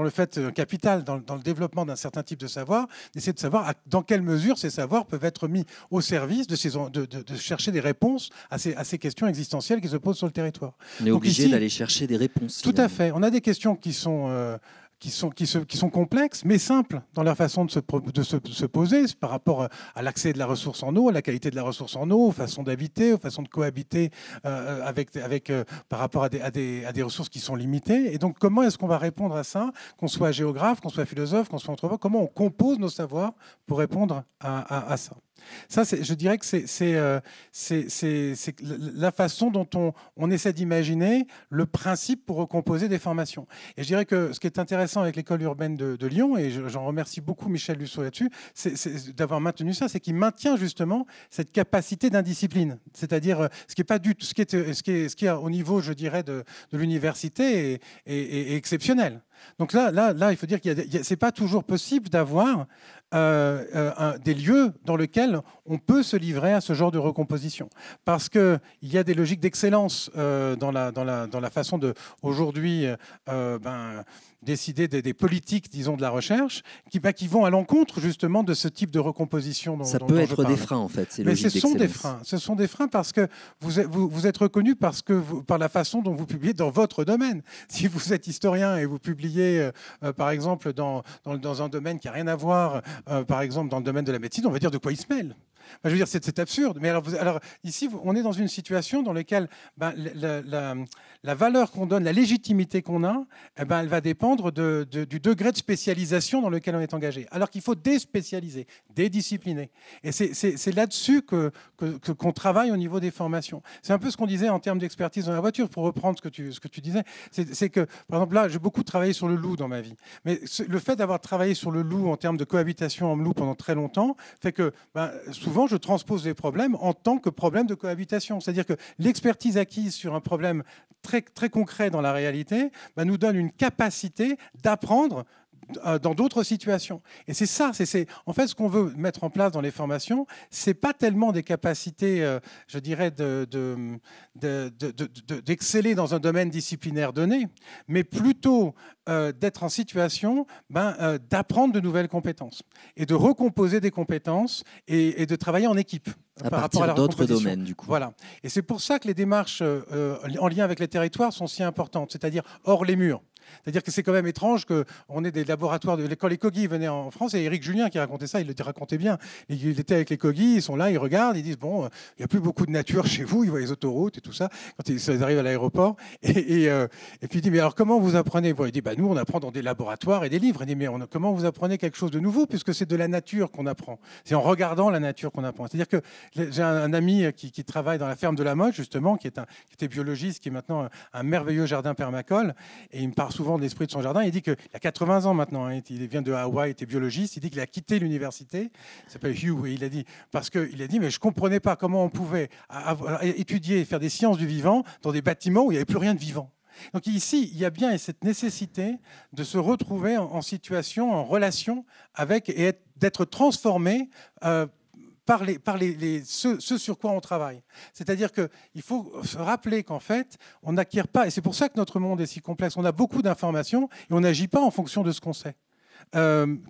le fait capital, dans le développement d'un certain type de savoir, d'essayer de savoir dans quelle mesure ces savoirs peuvent être mis au service de chercher des réponses à ces questions existentielles qui se posent sur le territoire. On est obligé d'aller chercher des réponses. Tout à fait. On a des questions qui sont qui sont complexes, mais simples dans leur façon de se poser par rapport à l'accès de la ressource en eau, à la qualité de la ressource en eau, aux façons d'habiter, aux façons de cohabiter par rapport à des ressources qui sont limitées. Et donc, comment est-ce qu'on va répondre à ça, qu'on soit géographe, qu'on soit philosophe, qu'on soit anthropologue, comment on compose nos savoirs pour répondre à ça. Ça, je dirais que c'est la façon dont on essaie d'imaginer le principe pour recomposer des formations. Et je dirais que ce qui est intéressant avec l'école urbaine de Lyon, et j'en remercie beaucoup Michel Lusseau là-dessus, c'est d'avoir maintenu ça, c'est qu'il maintient justement cette capacité d'indiscipline. C'est-à-dire ce qui est pas du tout, ce qui est au niveau, je dirais, de l'université est exceptionnel. Donc là, il faut dire que c'est pas toujours possible d'avoir des lieux dans lesquels on peut se livrer à ce genre de recomposition. Parce qu'il y a des logiques d'excellence dans la façon de, aujourd'hui, décider des politiques, disons, de la recherche, qui vont à l'encontre, justement, de ce type de recomposition. Ça peut être des freins, en fait, ces logiques d'excellence. Mais ce sont des freins parce que vous êtes reconnu par la façon dont vous publiez dans votre domaine. Si vous êtes historien et vous publiez, par exemple, dans un domaine qui n'a rien à voir, par exemple, dans le domaine de la médecine, on va dire de quoi il se mêle. Je veux dire, c'est absurde. Mais alors ici, on est dans une situation dans laquelle la valeur qu'on donne, la légitimité qu'on a, elle va dépendre du degré de spécialisation dans lequel on est engagé. Alors qu'il faut déspécialiser, dédiscipliner. Et c'est là-dessus qu'on travaille au niveau des formations. C'est un peu ce qu'on disait en termes d'expertise dans la voiture, pour reprendre ce que tu disais. C'est que, par exemple, là, j'ai beaucoup travaillé sur le loup dans ma vie. Mais le fait d'avoir travaillé sur le loup en termes de cohabitation homme-loup pendant très longtemps fait que souvent, je transpose les problèmes en tant que problème de cohabitation. C'est-à-dire que l'expertise acquise sur un problème très, très concret dans la réalité nous donne une capacité d'apprendre dans d'autres situations. Et c'est ça, en fait, ce qu'on veut mettre en place dans les formations, c'est pas tellement des capacités, je dirais, d'exceller dans un domaine disciplinaire donné, mais plutôt d'être en situation d'apprendre de nouvelles compétences et de recomposer des compétences et de travailler en équipe. À partir d'autres domaines, du coup. Voilà. Et c'est pour ça que les démarches en lien avec les territoires sont si importantes, c'est-à-dire hors les murs. C'est-à-dire que c'est quand même étrange qu'on ait des laboratoires quand les Kogi venaient en France, et Éric Julien qui racontait ça, il le racontait bien. Il était avec les Kogi, ils sont là, ils regardent, ils disent bon, il n'y a plus beaucoup de nature chez vous, ils voient les autoroutes et tout ça, quand ils arrivent à l'aéroport. Et puis il dit mais alors comment vous apprenez? Il dit nous on apprend dans des laboratoires et des livres. Il dit mais comment vous apprenez quelque chose de nouveau, puisque c'est de la nature qu'on apprend. C'est en regardant la nature qu'on apprend. C'est-à-dire que j'ai un ami qui travaille dans la ferme de la Motte, justement, qui était biologiste, qui est maintenant un merveilleux jardin permacole, et il me parle souvent de l'esprit de son jardin. Il dit qu'il a 80 ans maintenant, il vient de Hawaï, il était biologiste. Il dit qu'il a quitté l'université, il s'appelle Hugh, et il a dit mais je comprenais pas comment on pouvait étudier et faire des sciences du vivant dans des bâtiments où il n'y avait plus rien de vivant. Donc ici, il y a bien cette nécessité de se retrouver en situation, en relation avec, et d'être transformé par ce sur quoi on travaille. C'est-à-dire qu'il faut se rappeler qu'en fait, on n'acquiert pas, et c'est pour ça que notre monde est si complexe, on a beaucoup d'informations et on n'agit pas en fonction de ce qu'on sait.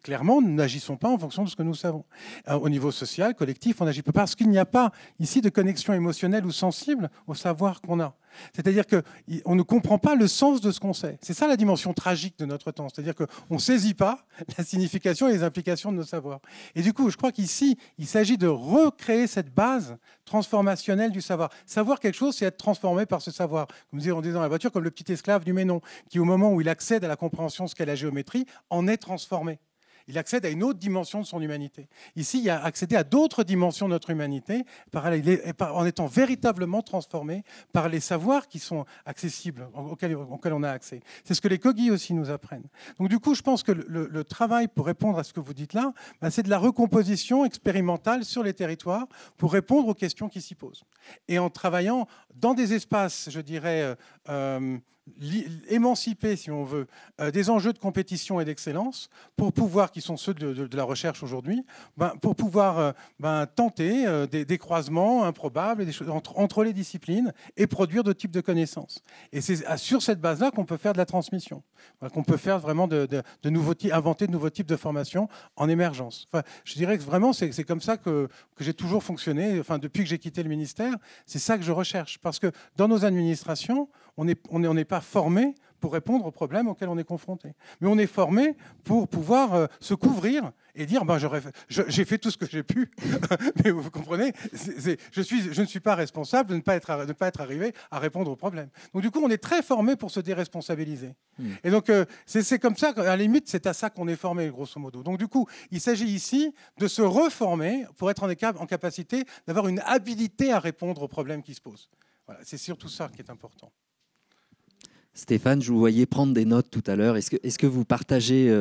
Clairement, nous n'agissons pas en fonction de ce que nous savons. Au niveau social, collectif, on n'agit pas parce qu'il n'y a pas ici de connexion émotionnelle ou sensible au savoir qu'on a. C'est-à-dire qu'on ne comprend pas le sens de ce qu'on sait. C'est ça la dimension tragique de notre temps. C'est-à-dire qu'on ne saisit pas la signification et les implications de nos savoirs. Et du coup, je crois qu'ici, il s'agit de recréer cette base transformationnelle du savoir. Savoir quelque chose, c'est être transformé par ce savoir. Comme on disait dans la voiture, comme le petit esclave du Ménon, qui au moment où il accède à la compréhension de ce qu'est la géométrie, en est transformé. Il accède à une autre dimension de son humanité. Ici, il a accédé à d'autres dimensions de notre humanité en étant véritablement transformé par les savoirs qui sont accessibles, auxquels on a accès. C'est ce que les Kogi aussi nous apprennent. Donc du coup, je pense que le travail pour répondre à ce que vous dites là, c'est de la recomposition expérimentale sur les territoires pour répondre aux questions qui s'y posent. Et en travaillant dans des espaces, je dirais, émanciper, si on veut, des enjeux de compétition et d'excellence pour pouvoir, qui sont ceux de la recherche aujourd'hui, pour pouvoir tenter des croisements improbables et des choses entre les disciplines et produire d'autres types de connaissances. Et c'est sur cette base-là qu'on peut faire de la transmission, qu'on peut faire vraiment inventer de nouveaux types de formations en émergence. Enfin, je dirais que vraiment, c'est comme ça que j'ai toujours fonctionné. Enfin, depuis que j'ai quitté le ministère, c'est ça que je recherche. Parce que dans nos administrations, on n'est pas formé pour répondre aux problèmes auxquels on est confronté. Mais on est formé pour pouvoir se couvrir et dire j'ai fait tout ce que j'ai pu. Mais vous comprenez, je ne suis pas responsable de ne pas être arrivé à répondre aux problèmes. Donc du coup, on est très formé pour se déresponsabiliser. Et donc c'est comme ça, à la limite, c'est à ça qu'on est formé, grosso modo. Donc du coup, il s'agit ici de se reformer pour être en capacité d'avoir une habilité à répondre aux problèmes qui se posent. Voilà, c'est surtout ça qui est important. Stéphane, je vous voyais prendre des notes tout à l'heure. Est-ce que vous partagez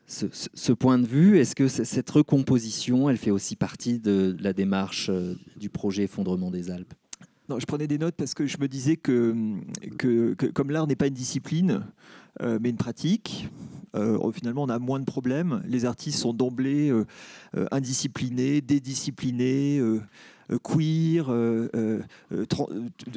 ce point de vue? Est-ce que cette recomposition, elle fait aussi partie de la démarche du projet Effondrement des Alpes? Non, je prenais des notes parce que je me disais que comme l'art n'est pas une discipline, mais une pratique, finalement on a moins de problèmes. Les artistes sont d'emblée indisciplinés, dédisciplinés, queer,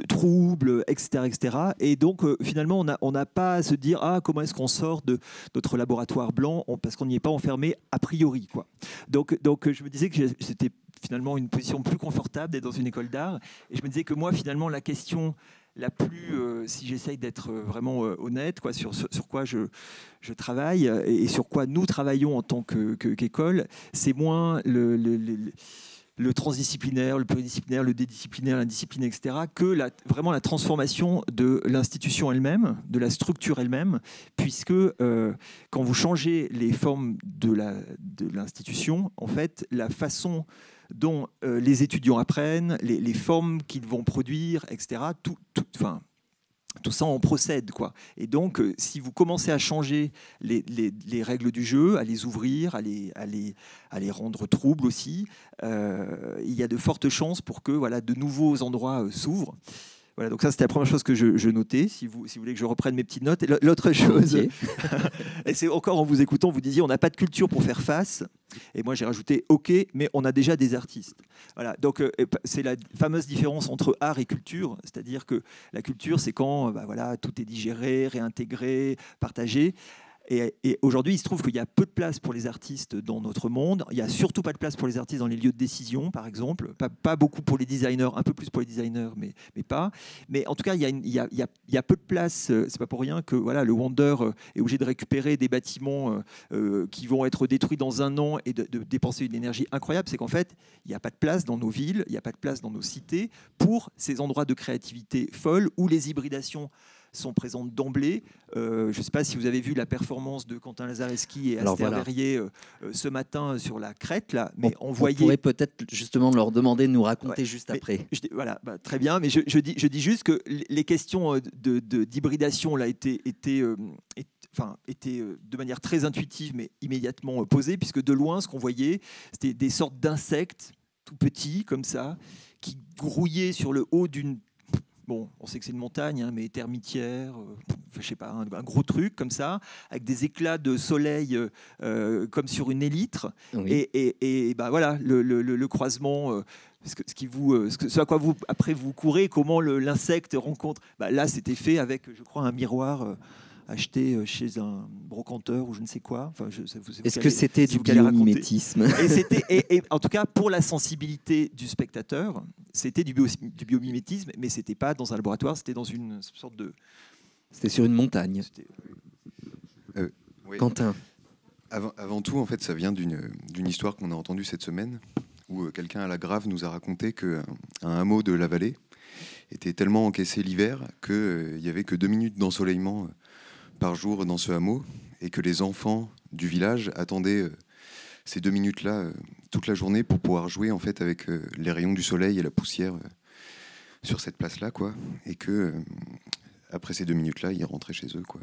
troubles, etc., etc. Et donc finalement on n'a pas à se dire comment est-ce qu'on sort de notre laboratoire blanc parce qu'on n'y est pas enfermé a priori, quoi. Donc je me disais que c'était finalement une position plus confortable d'être dans une école d'art, et je me disais que moi finalement la question la plus, si j'essaye d'être vraiment honnête, quoi, sur quoi je travaille et sur quoi nous travaillons en tant qu'école, c'est moins le transdisciplinaire, le pluridisciplinaire, le dédisciplinaire, l'indisciplinaire, etc., que vraiment la transformation de l'institution elle-même, de la structure elle-même, puisque quand vous changez les formes de l'institution, en fait, la façon dont les étudiants apprennent, les formes qu'ils vont produire, etc., tout ça en procède, quoi. Et donc, si vous commencez à changer les règles du jeu, à les ouvrir, à les rendre troubles aussi, il y a de fortes chances pour que de nouveaux endroits s'ouvrent. Voilà, donc ça, c'était la première chose que je notais, si vous voulez que je reprenne mes petites notes. Et l'autre chose, et c'est encore en vous écoutant, vous disiez, on n'a pas de culture pour faire face. Et moi, j'ai rajouté, OK, mais on a déjà des artistes. Voilà, donc c'est la fameuse différence entre art et culture, c'est-à-dire que la culture, c'est quand tout est digéré, réintégré, partagé. Et aujourd'hui, il se trouve qu'il y a peu de place pour les artistes dans notre monde. Il n'y a surtout pas de place pour les artistes dans les lieux de décision, par exemple. Pas beaucoup pour les designers, un peu plus pour les designers, mais pas. Mais en tout cas, il y a peu de place. C'est pas pour rien que le Wonder est obligé de récupérer des bâtiments qui vont être détruits dans un an et de dépenser une énergie incroyable. C'est qu'en fait, il n'y a pas de place dans nos villes, il n'y a pas de place dans nos cités pour ces endroits de créativité folle où les hybridations sont présentes d'emblée. Je ne sais pas si vous avez vu la performance de Quentin Lazareski et Aster Verrier ce matin sur la crête, là, mais on pourrait peut-être justement leur demander de nous raconter juste après. Très bien, mais je dis juste que les questions d'hybridation là étaient de manière très intuitive, mais immédiatement posées, puisque de loin, ce qu'on voyait, c'était des sortes d'insectes tout petits, comme ça, qui grouillaient sur le haut d'une... Bon, on sait que c'est une montagne, mais termitière, je sais pas, un gros truc comme ça, avec des éclats de soleil comme sur une élytre. Oui. Et le croisement, ce à quoi vous courez, comment l'insecte rencontre. Là, c'était fait avec, je crois, un miroir acheté chez un brocanteur ou je ne sais quoi. Est-ce que c'était du biomimétisme? Et en tout cas, pour la sensibilité du spectateur, c'était du biomimétisme, mais c'était pas dans un laboratoire, c'était dans une sorte de... C'était sur une montagne. Oui. Quentin. Avant tout, en fait, ça vient d'une histoire qu'on a entendue cette semaine, où quelqu'un à la Grave nous a raconté qu'un hameau de la vallée était tellement encaissé l'hiver qu'il n'y avait que 2 minutes d'ensoleillement par jour dans ce hameau, et que les enfants du village attendaient ces 2 minutes-là toute la journée pour pouvoir jouer en fait avec les rayons du soleil et la poussière sur cette place-là, quoi. Et que après ces 2 minutes-là, ils rentraient chez eux, quoi.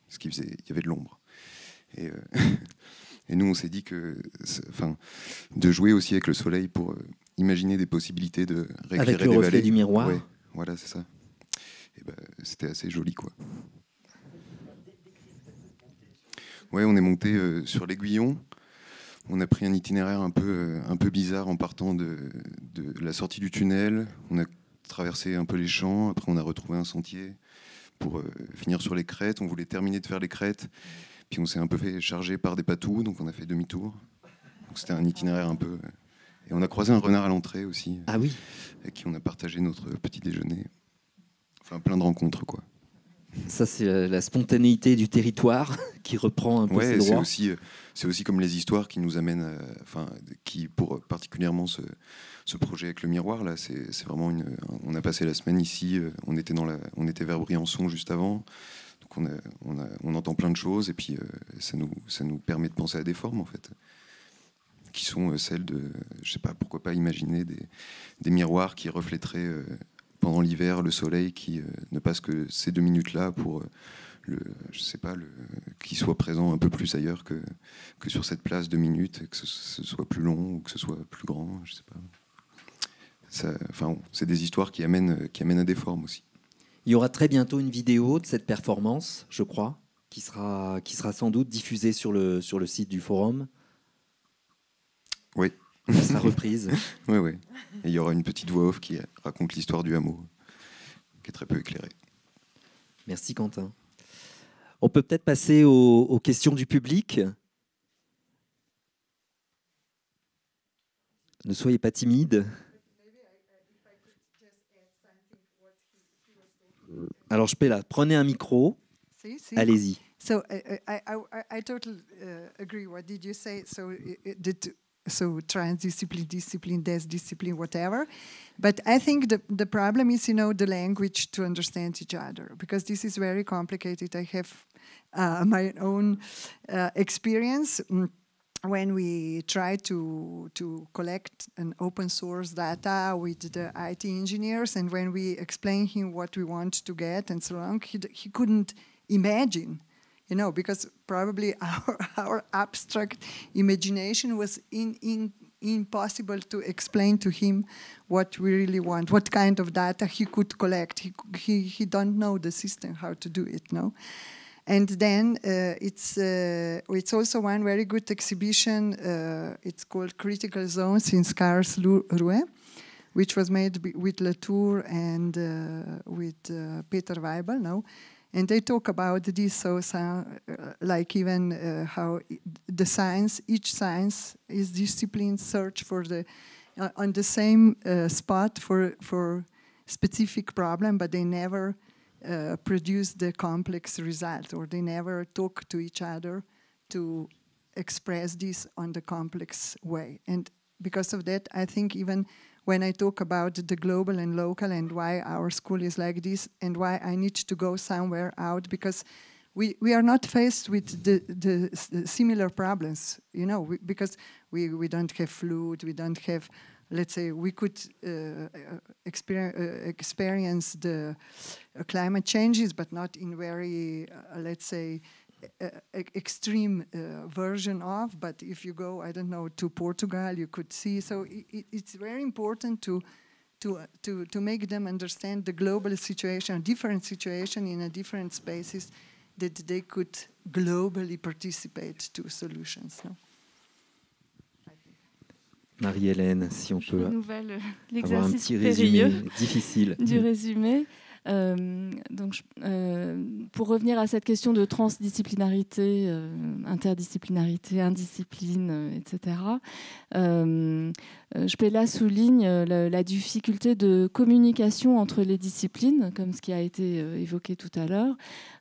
Ce qui faisait, il y avait de l'ombre. Et nous, on s'est dit que, de jouer aussi avec le soleil pour imaginer des possibilités de rééclairer avec le des reflet vallées. Du miroir. Ouais, voilà, c'est ça. Et c'était assez joli, quoi. Ouais, on est monté sur l'Aiguillon. On a pris un itinéraire un peu bizarre en partant de la sortie du tunnel. On a traversé un peu les champs. Après, on a retrouvé un sentier pour finir sur les crêtes. On voulait terminer de faire les crêtes. Puis on s'est un peu fait charger par des patous, donc on a fait demi-tour. Donc c'était un itinéraire un peu... Et on a croisé un renard à l'entrée aussi. Ah oui. Avec qui on a partagé notre petit déjeuner. Enfin, plein de rencontres, quoi. Ça, c'est la spontanéité du territoire qui reprend un peu ses droits. C'est aussi comme les histoires qui nous amènent, qui pour particulièrement ce projet avec le miroir là, c'est vraiment on a passé la semaine ici, on était vers Briançon juste avant, donc on entend plein de choses et puis ça nous permet de penser à des formes en fait, qui sont celles de, je sais pas, pourquoi pas imaginer des miroirs qui reflèteraient pendant l'hiver le soleil qui ne passe que ces 2 minutes là pour je sais pas, qui soit présent un peu plus ailleurs que sur cette place 2 minutes, et que ce soit plus long ou que ce soit plus grand, je sais pas. C'est des histoires qui amènent à des formes aussi. Il y aura très bientôt une vidéo de cette performance, je crois, qui sera sans doute diffusée sur le site du forum. Oui. Elle sera reprise. Oui. Et il y aura une petite voix off qui raconte l'histoire du hameau, qui est très peu éclairée. Merci Quentin. On peut peut-être passer aux questions du public. Ne soyez pas timide. Alors, Spela, prenez un micro. Allez-y. So I totally agree. What did you say? So transdiscipline, discipline, discipline, whatever. But I think the problem is, the language to understand each other, because this is very complicated. I have my own experience when we try to collect an open source data with the IT engineers, and when we explain him what we want to get and so on, he couldn't imagine. Because probably our abstract imagination was impossible to explain to him what we really want, what kind of data he could collect. He don't know the system, how to do it, no? And then it's also one very good exhibition. It's called Critical Zones in Karlsruhe, which was made with Latour and with Peter Weibel, no? And they talk about this, like even how the science, each science is discipline search for on the same spot for specific problem, but they never produce the complex result, or they never talk to each other to express this on the complex way. And because of that, I think even when I talk about the global and local and why our school is like this and why I need to go somewhere out, because we are not faced with the similar problems, because we don't have flood, we don't have, let's say, we could experience the climate changes, but not in very, let's say, extreme version of, but if you go, I don't know, to Portugal, you could see. So it's very important to make them understand the global situation, different situation in a different spaces, that they could globally participate to solutions. No? Marie-Hélène, si on peut avoir un petit périlleux résumé difficile du résumé. Pour revenir à cette question de transdisciplinarité, interdisciplinarité, indiscipline, etc., Spela souligne la difficulté de communication entre les disciplines, comme ce qui a été évoqué tout à l'heure.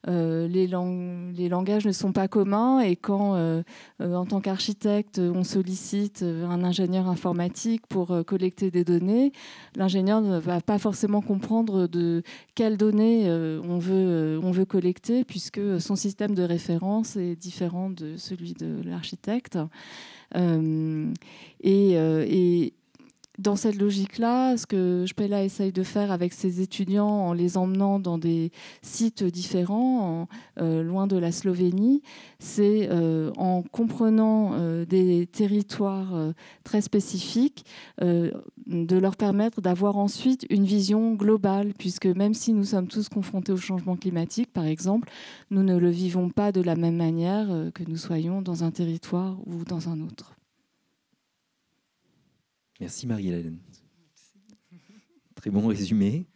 Les langages ne sont pas communs, et quand, en tant qu'architecte, on sollicite un ingénieur informatique pour collecter des données, l'ingénieur ne va pas forcément comprendre de quelles données on veut collecter, puisque son système de référence est différent de celui de l'architecte. Et dans cette logique-là, ce que Spela essaye de faire avec ses étudiants, en les emmenant dans des sites différents, loin de la Slovénie, c'est en comprenant des territoires très spécifiques, de leur permettre d'avoir ensuite une vision globale, puisque même si nous sommes tous confrontés au changement climatique, par exemple, nous ne le vivons pas de la même manière que nous soyons dans un territoire ou dans un autre. Merci Marie-Hélène. Très bon résumé.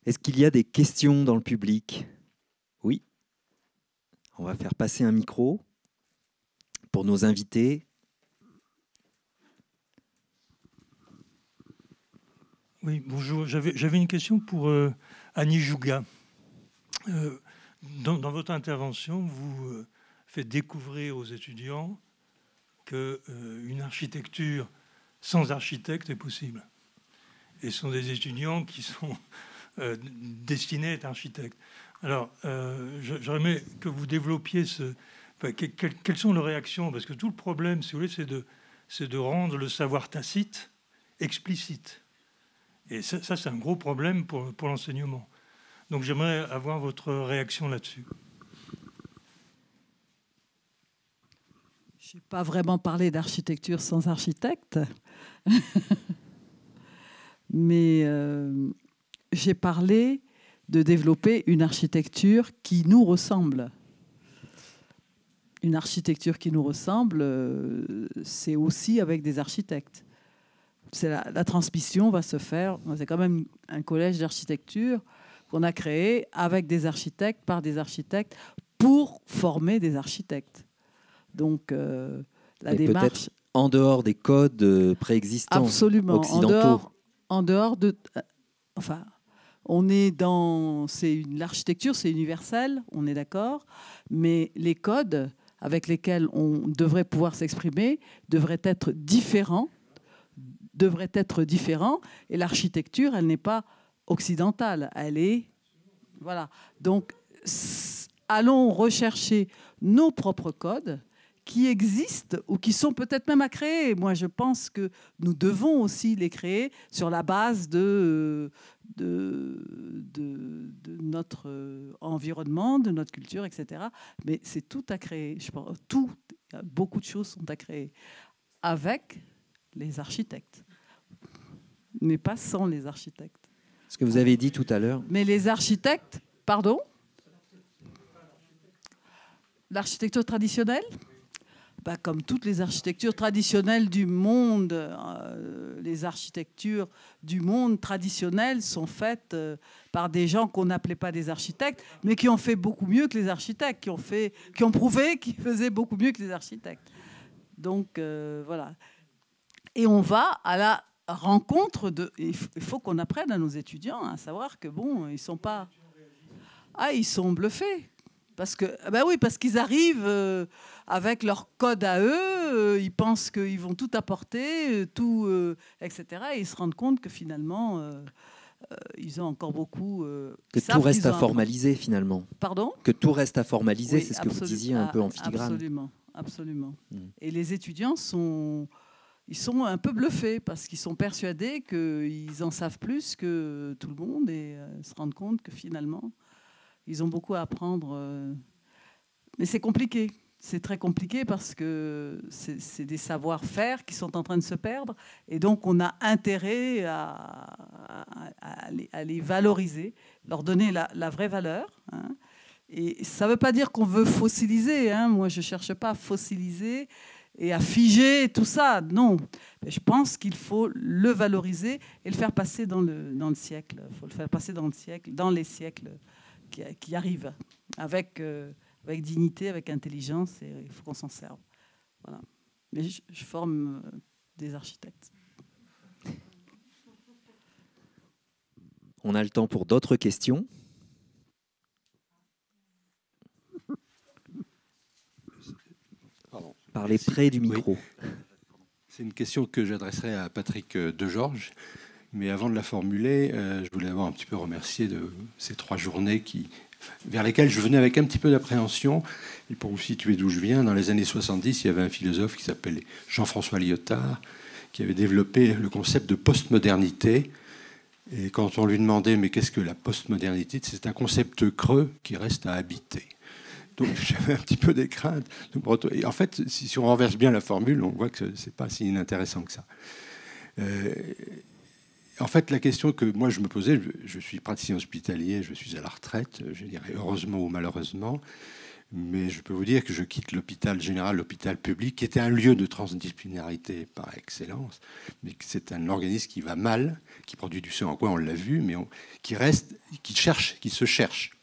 Est-ce qu'il y a des questions dans le public? Oui. On va faire passer un micro pour nos invités. Oui, bonjour. J'avais une question pour Annie Jouga. Dans votre intervention, vous faites découvrir aux étudiants qu'une architecture sans architecte est possible. Et ce sont des étudiants qui sont destinés à être architectes. Alors, j'aurais aimé que vous développiez quelles sont leurs réactions, parce que tout le problème, si vous voulez, c'est de rendre le savoir tacite explicite. Et ça c'est un gros problème pour l'enseignement. Donc j'aimerais avoir votre réaction là-dessus. Je n'ai pas vraiment parlé d'architecture sans architecte, mais j'ai parlé de développer une architecture qui nous ressemble. Une architecture qui nous ressemble, c'est aussi avec des architectes. La transmission va se faire, c'est quand même un collège d'architecture qu'on a créé avec des architectes, par des architectes, pour former des architectes. Donc, la démarche... en dehors des codes préexistants, absolument, occidentaux. En dehors de... Enfin, on est dans... L'architecture, c'est universel, on est d'accord, mais les codes avec lesquels on devrait pouvoir s'exprimer devraient être différents, et l'architecture, elle n'est pas occidentale, elle est... Voilà. Donc, allons rechercher nos propres codes qui existent ou qui sont peut-être même à créer. Moi, je pense que nous devons aussi les créer sur la base de notre environnement, de notre culture, etc. Mais c'est tout à créer. Je pense, beaucoup de choses sont à créer avec les architectes, mais pas sans les architectes. Ce que vous avez dit tout à l'heure. Mais les architectes, pardon ? L'architecture traditionnelle ? Comme toutes les architectures traditionnelles du monde, les architectures du monde traditionnelles sont faites par des gens qu'on n'appelait pas des architectes, mais qui ont fait beaucoup mieux que les architectes, qui ont prouvé qu'ils faisaient beaucoup mieux que les architectes. Donc, voilà. Et on va à la rencontre de... Il faut qu'on apprenne à nos étudiants à savoir que, bon, ils sont pas... Ah, ils sont bluffés. Parce qu'ils arrivent avec leur code à eux, ils pensent qu'ils vont tout apporter, etc. Et ils se rendent compte que finalement, ils ont encore beaucoup... que tout reste à formaliser finalement. Pardon ? Que tout reste à formaliser, oui, c'est ce que vous disiez un peu en filigrane. Absolument, absolument. Et les étudiants sont un peu bluffés parce qu'ils sont persuadés qu'ils en savent plus que tout le monde et se rendent compte que finalement... Ils ont beaucoup à apprendre. Mais c'est compliqué. C'est très compliqué parce que c'est des savoir-faire qui sont en train de se perdre. Et donc, on a intérêt à les valoriser, leur donner la vraie valeur. Hein. Et ça ne veut pas dire qu'on veut fossiliser. Hein. Moi, je ne cherche pas à fossiliser et à figer tout ça. Non. Mais je pense qu'il faut le valoriser et le faire passer dans le siècle. Il faut le faire passer dans les siècles qui arrivent avec dignité, avec intelligence, et il faut qu'on s'en serve. Voilà. Mais je forme des architectes. On a le temps pour d'autres questions. Pardon. Parlez près du micro. Oui. C'est une question que j'adresserai à Patrick Degeorges. Mais avant de la formuler, je voulais d'abord un petit peu remercier de ces 3 journées vers lesquelles je venais avec un petit peu d'appréhension. Et pour vous situer d'où je viens, dans les années 70, il y avait un philosophe qui s'appelait Jean-François Lyotard, qui avait développé le concept de postmodernité. Et quand on lui demandait « mais qu'est-ce que la postmodernité ?» C'est un concept creux qui reste à habiter. Donc j'avais un petit peu des craintes. Et en fait, si on renverse bien la formule, on voit que ce n'est pas si inintéressant que ça. En fait, la question que moi je me posais, je suis praticien hospitalier, je suis à la retraite, je dirais heureusement ou malheureusement, mais je peux vous dire que je quitte l'hôpital général, l'hôpital public, qui était un lieu de transdisciplinarité par excellence, mais c'est un organisme qui va mal, qui produit du sang en quoi on l'a vu, mais qui se cherche.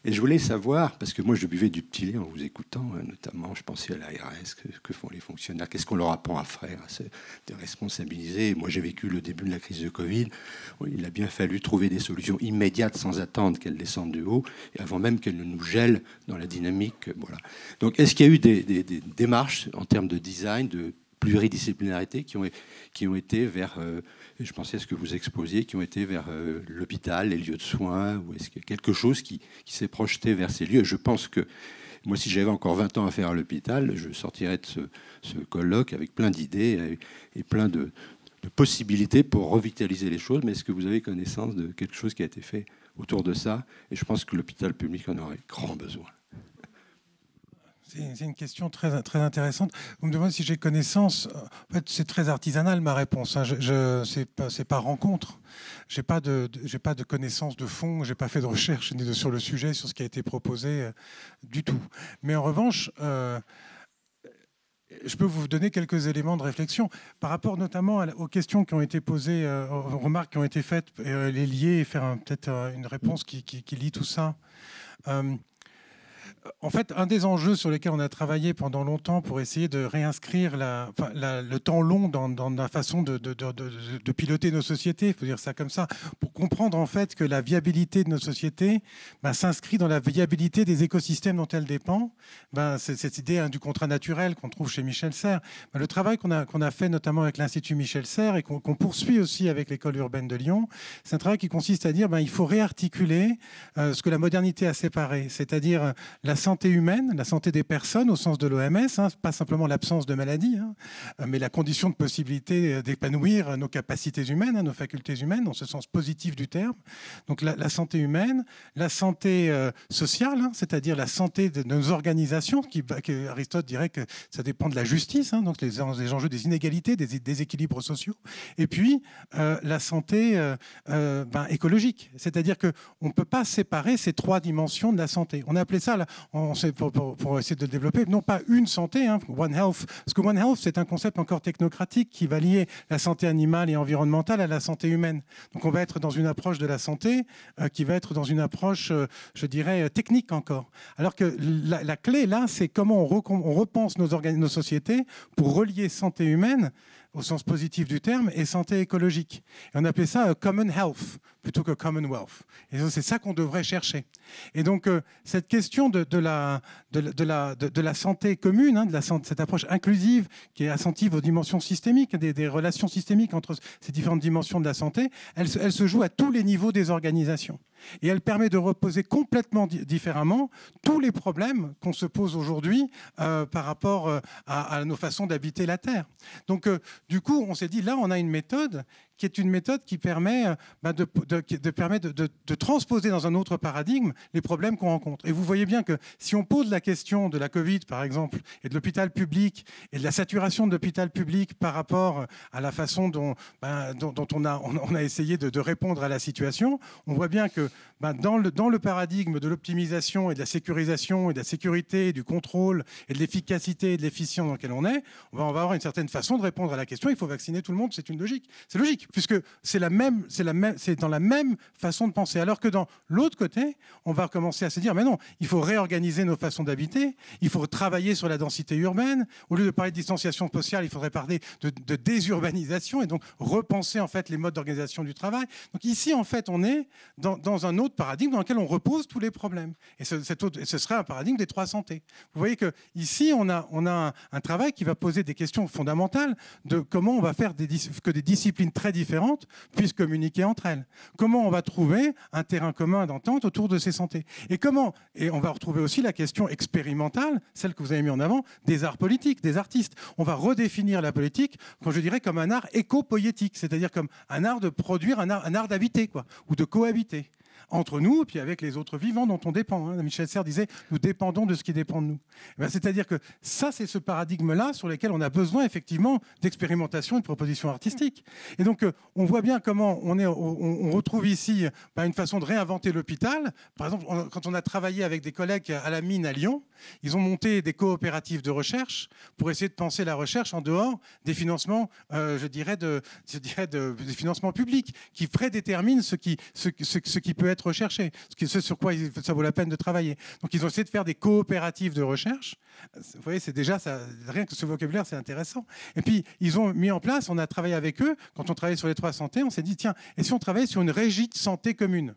Et je voulais savoir, parce que moi je buvais du petit lait en vous écoutant, notamment je pensais à l'ARS, que font les fonctionnaires, qu'est-ce qu'on leur apprend à faire, à se déresponsabiliser. Moi j'ai vécu le début de la crise de Covid, il a bien fallu trouver des solutions immédiates sans attendre qu'elles descendent de haut, et avant même qu'elles ne nous gèlent dans la dynamique. Voilà. Donc est-ce qu'il y a eu des démarches en termes de design, de pluridisciplinarité qui ont été vers, je pensais à ce que vous exposiez, qui ont été vers l'hôpital, les lieux de soins, ou est-ce qu'il y a quelque chose qui s'est projeté vers ces lieux? Je pense que moi, si j'avais encore 20 ans à faire à l'hôpital, je sortirais de ce colloque avec plein d'idées et plein de possibilités pour revitaliser les choses. Mais est-ce que vous avez connaissance de quelque chose qui a été fait autour de ça? Et je pense que l'hôpital public en aurait grand besoin. C'est une question très, très intéressante. Vous me demandez si j'ai connaissance. En fait, c'est très artisanal ma réponse. Hein. C'est pas rencontre. J'ai pas de connaissance de fond. J'ai pas fait de recherche sur le sujet, sur ce qui a été proposé du tout. Mais en revanche, je peux vous donner quelques éléments de réflexion par rapport notamment aux questions qui ont été posées, aux remarques qui ont été faites, les lier et faire peut-être une réponse qui lie tout ça. En fait, un des enjeux sur lesquels on a travaillé pendant longtemps pour essayer de réinscrire le temps long dans la façon de piloter nos sociétés, il faut dire ça comme ça, pour comprendre en fait que la viabilité de nos sociétés s'inscrit dans la viabilité des écosystèmes dont elles dépendent. C'est cette idée du contrat naturel qu'on trouve chez Michel Serres. Le travail qu'on a fait notamment avec l'Institut Michel Serres et qu'on poursuit aussi avec l'École urbaine de Lyon, c'est un travail qui consiste à dire il faut réarticuler ce que la modernité a séparé, c'est-à-dire la santé humaine, la santé des personnes au sens de l'OMS, pas simplement l'absence de maladie, mais la condition de possibilité d'épanouir nos capacités humaines, nos facultés humaines, dans ce sens positif du terme. Donc la santé humaine, la santé sociale, c'est-à-dire la santé de nos organisations, que Aristote dirait que ça dépend de la justice, donc les enjeux des inégalités, des déséquilibres sociaux, et puis la santé écologique, c'est-à-dire qu'on ne peut pas séparer ces trois dimensions de la santé. On a appelé ça, pour essayer de le développer, non pas une santé, One Health, parce que One Health, c'est un concept encore technocratique qui va lier la santé animale et environnementale à la santé humaine. Donc on va être dans une approche de la santé qui va être dans une approche, je dirais, technique encore. Alors que la clé, là, c'est comment on repense nos sociétés pour relier santé humaine au sens positif du terme, et santé écologique. Et on appelait ça common health plutôt que commonwealth. Et c'est ça qu'on devrait chercher. Et donc, cette question de la santé commune, cette approche inclusive qui est assentive aux dimensions systémiques, des relations systémiques entre ces différentes dimensions de la santé, elle se joue à tous les niveaux des organisations. Et elle permet de reposer complètement différemment tous les problèmes qu'on se pose aujourd'hui par rapport à nos façons d'habiter la Terre. Donc, du coup, on s'est dit, là, on a une méthode qui est une méthode qui permet de transposer dans un autre paradigme les problèmes qu'on rencontre. Et vous voyez bien que si on pose la question de la Covid, par exemple, et de l'hôpital public, et de la saturation de l'hôpital public par rapport à la façon dont on a essayé de répondre à la situation, on voit bien que dans le paradigme de l'optimisation et de la sécurisation et de la sécurité, et du contrôle et de l'efficacité et de l'efficience dans lequel on va avoir une certaine façon de répondre à la question. Il faut vacciner tout le monde, c'est une logique. C'est logique, puisque c'est dans la même façon de penser. Alors que dans l'autre côté, on va commencer à se dire, mais non, il faut réorganiser nos façons d'habiter, il faut travailler sur la densité urbaine. Au lieu de parler de distanciation sociale, il faudrait parler de désurbanisation et donc repenser en fait les modes d'organisation du travail. Donc ici, en fait, on est dans un autre paradigme dans lequel on repose tous les problèmes. Et ce serait un paradigme des trois santé. Vous voyez qu'ici, on a un travail qui va poser des questions fondamentales de comment on va faire que des disciplines très différentes puissent communiquer entre elles. Comment on va trouver un terrain commun d'entente autour de ces santé. Et on va retrouver aussi la question expérimentale, celle que vous avez mis en avant, des arts politiques, des artistes. On va redéfinir la politique, je dirais, comme un art éco-poétique, c'est-à-dire comme un art de produire, un art d'habiter, ou de cohabiter entre nous et puis avec les autres vivants dont on dépend. Michel Serres disait « nous dépendons de ce qui dépend de nous ». C'est-à-dire que ça, c'est ce paradigme-là sur lequel on a besoin effectivement d'expérimentation et de propositions artistiques. Et donc, on voit bien comment on retrouve ici une façon de réinventer l'hôpital. Par exemple, quand on a travaillé avec des collègues à la mine à Lyon, ils ont monté des coopératives de recherche pour essayer de penser la recherche en dehors des financements, des financements publics qui prédéterminent ce qui peut être recherché, ce sur quoi ça vaut la peine de travailler. Donc ils ont essayé de faire des coopératives de recherche. Vous voyez, c'est déjà ça, rien que ce vocabulaire, c'est intéressant. Et puis ils ont mis en place, on a travaillé avec eux, quand on travaillait sur les 3 santé, on s'est dit, tiens, et si on travaillait sur une régie de santé commune,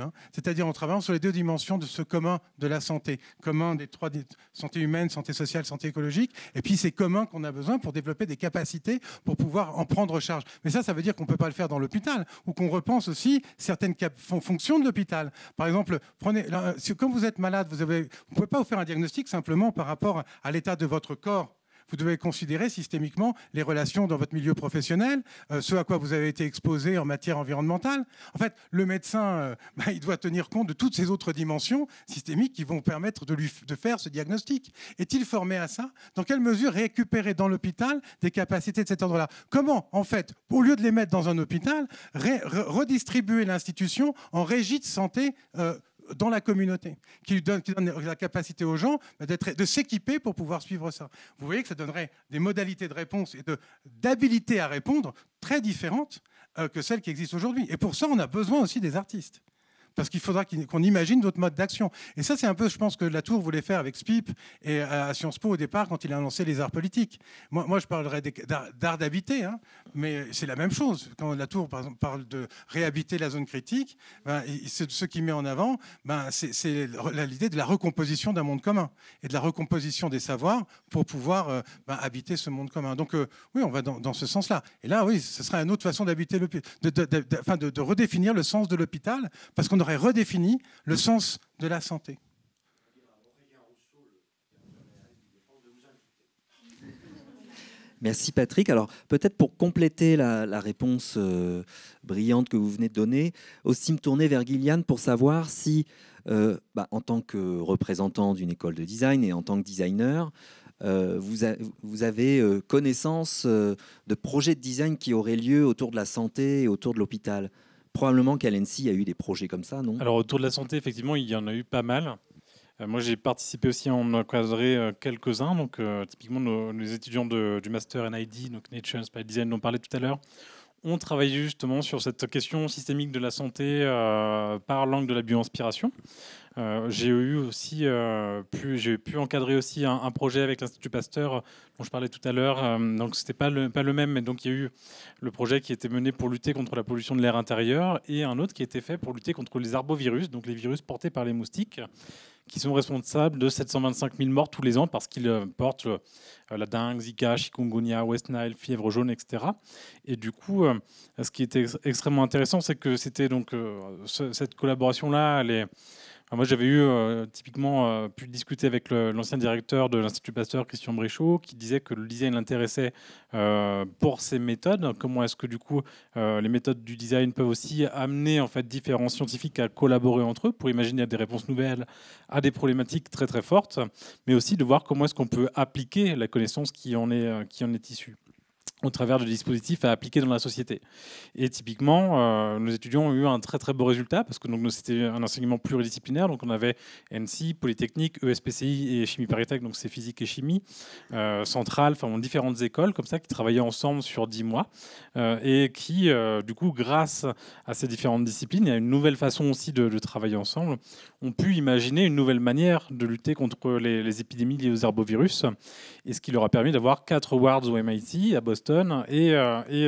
hein, c'est-à-dire en travaillant sur les 2 dimensions de ce commun de la santé, commun des 3 santé humaine, santé sociale, santé écologique, et puis c'est commun qu'on a besoin pour développer des capacités pour pouvoir en prendre charge. Mais ça veut dire qu'on ne peut pas le faire dans l'hôpital, ou qu'on repense aussi certaines fonctions de l'hôpital. Par exemple, quand vous êtes malade, vous ne pouvez pas vous faire un diagnostic simplement par rapport à l'état de votre corps. Vous devez considérer systémiquement les relations dans votre milieu professionnel, ce à quoi vous avez été exposé en matière environnementale. En fait, le médecin, il doit tenir compte de toutes ces autres dimensions systémiques qui vont permettre de faire ce diagnostic. Est-il formé à ça? Dans quelle mesure récupérer dans l'hôpital des capacités de cet ordre-là? Comment, en fait, au lieu de les mettre dans un hôpital, redistribuer l'institution en régie de santé dans la communauté, qui donne la capacité aux gens de s'équiper pour pouvoir suivre ça. Vous voyez que ça donnerait des modalités de réponse et d'habilité à répondre très différentes que celles qui existent aujourd'hui. Et pour ça, on a besoin aussi des artistes. Parce qu'il faudra qu'on imagine d'autres modes d'action. Et ça, c'est un peu, je pense, que Latour voulait faire avec SPIP et à Sciences Po au départ, quand il a lancé les arts politiques. Moi je parlerais d'art d'habiter, hein, mais c'est la même chose. Quand Latour, par exemple, parle de réhabiter la zone critique, ce qu'il met en avant, c'est l'idée de la recomposition d'un monde commun et de la recomposition des savoirs pour pouvoir habiter ce monde commun. Donc, oui, on va dans ce sens-là. Et là, oui, ce serait une autre façon d'habiter de redéfinir le sens de l'hôpital, parce qu'on aurait redéfini le sens de la santé. Merci Patrick. Alors peut-être pour compléter la réponse brillante que vous venez de donner, aussi me tourner vers Gillian pour savoir si, en tant que représentant d'une école de design et en tant que designer, vous avez connaissance de projets de design qui auraient lieu autour de la santé et autour de l'hôpital. Probablement qu'à l'ENSI, il y a eu des projets comme ça, non? Alors, autour de la santé, effectivement, il y en a eu pas mal. Moi, j'ai participé aussi à en encadrer quelques-uns. Donc, typiquement, les étudiants du Master NID, donc Nature Inspired Design, dont on parlait tout à l'heure, ont travaillé justement sur cette question systémique de la santé par l'angle de la bio-inspiration. J'ai pu encadrer aussi un projet avec l'Institut Pasteur dont je parlais tout à l'heure. Donc c'était pas le même, mais donc il y a eu le projet qui était mené pour lutter contre la pollution de l'air intérieur et un autre qui était fait pour lutter contre les arbovirus, donc les virus portés par les moustiques, qui sont responsables de 725 000 morts tous les ans parce qu'ils portent la dengue, Zika, chikungunya, West Nile, fièvre jaune, etc. Et du coup, ce qui était extrêmement intéressant, c'est que c'était donc cette collaboration-là, moi, j'avais eu typiquement pu discuter avec l'ancien directeur de l'Institut Pasteur, Christian Bréchot, qui disait que le design l'intéressait pour ses méthodes. Comment est-ce que du coup les méthodes du design peuvent aussi amener en fait différents scientifiques à collaborer entre eux pour imaginer des réponses nouvelles à des problématiques très très fortes, mais aussi de voir comment est-ce qu'on peut appliquer la connaissance qui en est issue au travers de dispositifs à appliquer dans la société. Et typiquement, nos étudiants ont eu un très très beau résultat parce que c'était un enseignement pluridisciplinaire. Donc on avait NC, Polytechnique, ESPCI et Chimie Paris Tech, donc c'est physique et chimie, Centrale, enfin différentes écoles comme ça qui travaillaient ensemble sur 10 mois et qui, du coup, grâce à ces différentes disciplines et à une nouvelle façon aussi de travailler ensemble, ont pu imaginer une nouvelle manière de lutter contre les épidémies liées aux herbovirus, et ce qui leur a permis d'avoir 4 awards au MIT, à Boston, et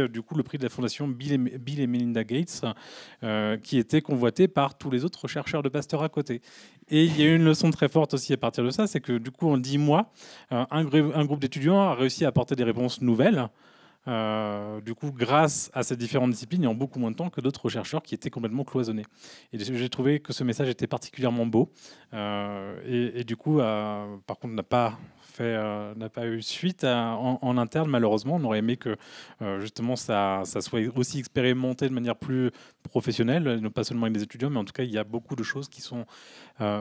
du coup le prix de la fondation Bill et Melinda Gates, qui était convoité par tous les autres chercheurs de Pasteur à côté. Et il y a eu une leçon très forte aussi à partir de ça, c'est que du coup en 10 mois, un groupe d'étudiants a réussi à apporter des réponses nouvelles, du coup, grâce à ces différentes disciplines et en beaucoup moins de temps que d'autres chercheurs qui étaient complètement cloisonnés. Et j'ai trouvé que ce message était particulièrement beau. Et du coup, par contre, n'a pas eu suite en interne, malheureusement. On aurait aimé que justement ça soit aussi expérimenté de manière plus professionnelle, non pas seulement avec des étudiants, mais en tout cas, il y a beaucoup de choses qui sont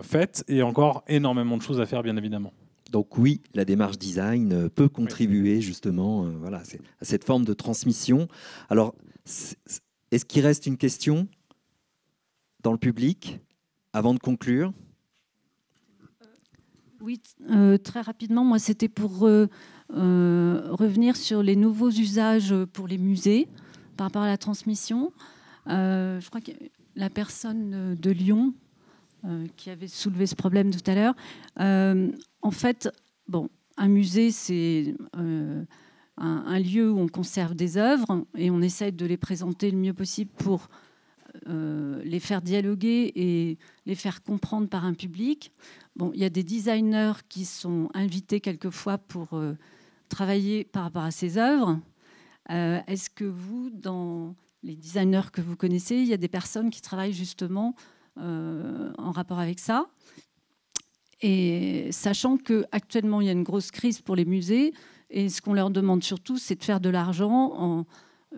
faites et encore énormément de choses à faire, bien évidemment. Donc oui, la démarche design peut contribuer justement à cette forme de transmission. Alors, est-ce qu'il reste une question dans le public avant de conclure? Oui, très rapidement, moi c'était pour revenir sur les nouveaux usages pour les musées par rapport à la transmission. Je crois que la personne de Lyon qui avait soulevé ce problème tout à l'heure. En fait, bon, un musée, c'est un lieu où on conserve des œuvres et on essaye de les présenter le mieux possible pour les faire dialoguer et les faire comprendre par un public. Bon, il y a des designers qui sont invités quelquefois pour travailler par rapport à ces œuvres. Est-ce que vous, dans les designers que vous connaissez, il y a des personnes qui travaillent justement en rapport avec ça? Et sachant qu'actuellement, il y a une grosse crise pour les musées, et ce qu'on leur demande surtout, c'est de faire de l'argent en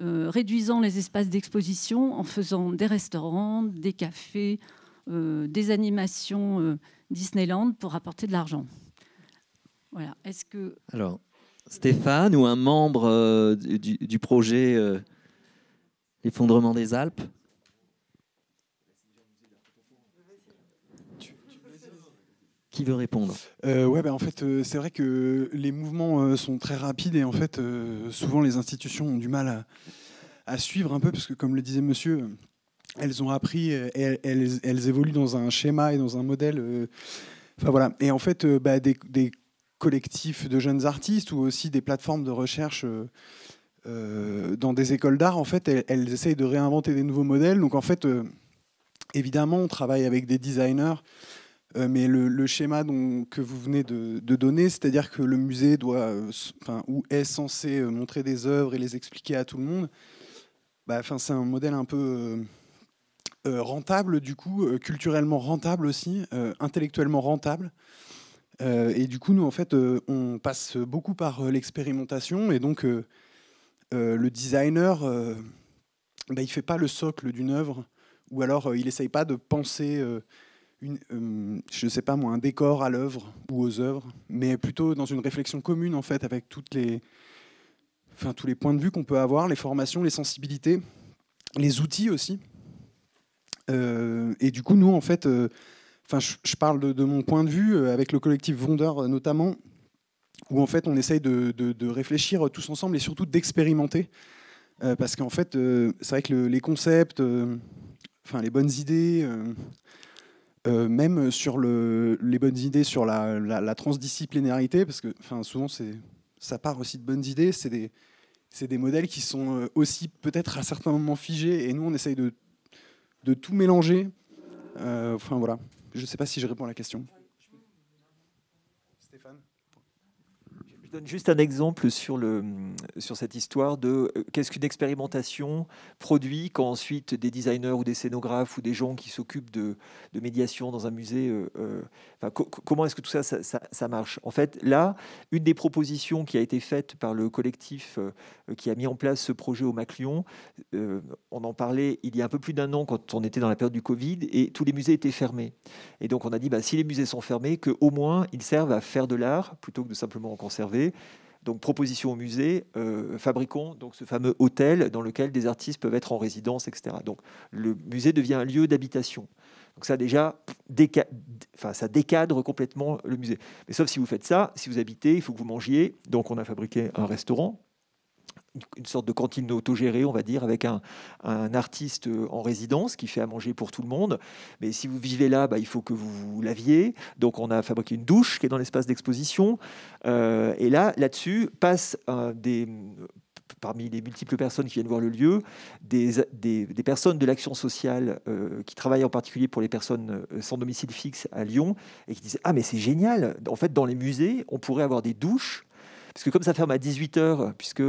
réduisant les espaces d'exposition, en faisant des restaurants, des cafés, des animations Disneyland pour apporter de l'argent. Voilà. Est-ce que... Alors, Stéphane ou un membre du projet L'effondrement des Alpes? Qui veut répondre? En fait, c'est vrai que les mouvements sont très rapides et en fait, souvent les institutions ont du mal à suivre un peu parce que, comme le disait monsieur, elles ont appris, elles évoluent dans un schéma et dans un modèle. Enfin voilà. Et en fait, des collectifs de jeunes artistes ou aussi des plateformes de recherche dans des écoles d'art, en fait, elles essayent de réinventer des nouveaux modèles. Donc en fait, évidemment, on travaille avec des designers. Mais le schéma que vous venez de donner, c'est-à-dire que le musée doit, ou est censé montrer des œuvres et les expliquer à tout le monde, c'est un modèle un peu rentable, du coup, culturellement rentable aussi, intellectuellement rentable. Et du coup, nous, en fait, on passe beaucoup par l'expérimentation. Et donc, le designer, il ne fait pas le socle d'une œuvre, ou alors il n'essaye pas de penser... je ne sais pas moi, un décor à l'œuvre ou aux œuvres, mais plutôt dans une réflexion commune en fait avec tous les points de vue qu'on peut avoir, les formations, les sensibilités, les outils aussi. Et du coup, nous en fait, je parle de mon point de vue avec le collectif Vondeur notamment, où en fait on essaye de réfléchir tous ensemble et surtout d'expérimenter, parce qu'en fait, c'est vrai que les concepts, les bonnes idées. Même sur les bonnes idées sur la transdisciplinarité, parce que souvent ça part aussi de bonnes idées, c'est des modèles qui sont aussi peut-être à certains moments figés, et nous on essaye de tout mélanger. Voilà, je ne sais pas si je réponds à la question. Stéphane ? Je donne juste un exemple sur cette histoire de qu'est-ce qu'une expérimentation produit quand ensuite des designers ou des scénographes ou des gens qui s'occupent de médiation dans un musée, comment est-ce que tout ça marche? En fait, là, une des propositions qui a été faite par le collectif qui a mis en place ce projet au MAC Lyon, on en parlait il y a un peu plus d'un an quand on était dans la période du Covid et tous les musées étaient fermés. Et donc on a dit, si les musées sont fermés, qu'au moins ils servent à faire de l'art plutôt que de simplement en conserver. Donc proposition au musée, fabriquons donc ce fameux hôtel dans lequel des artistes peuvent être en résidence, etc. Donc le musée devient un lieu d'habitation. Donc ça déjà, ça décadre complètement le musée. Mais sauf si vous faites ça, si vous habitez, il faut que vous mangiez. Donc on a fabriqué un restaurant, une sorte de cantine autogérée, on va dire, avec un artiste en résidence qui fait à manger pour tout le monde. Mais si vous vivez là, il faut que vous vous laviez. Donc, on a fabriqué une douche qui est dans l'espace d'exposition. Et là-dessus, passent parmi les multiples personnes qui viennent voir le lieu, des personnes de l'action sociale qui travaillent en particulier pour les personnes sans domicile fixe à Lyon et qui disent « Ah, mais c'est génial! En fait, dans les musées, on pourrait avoir des douches. » Parce que comme ça ferme à 18h, puisque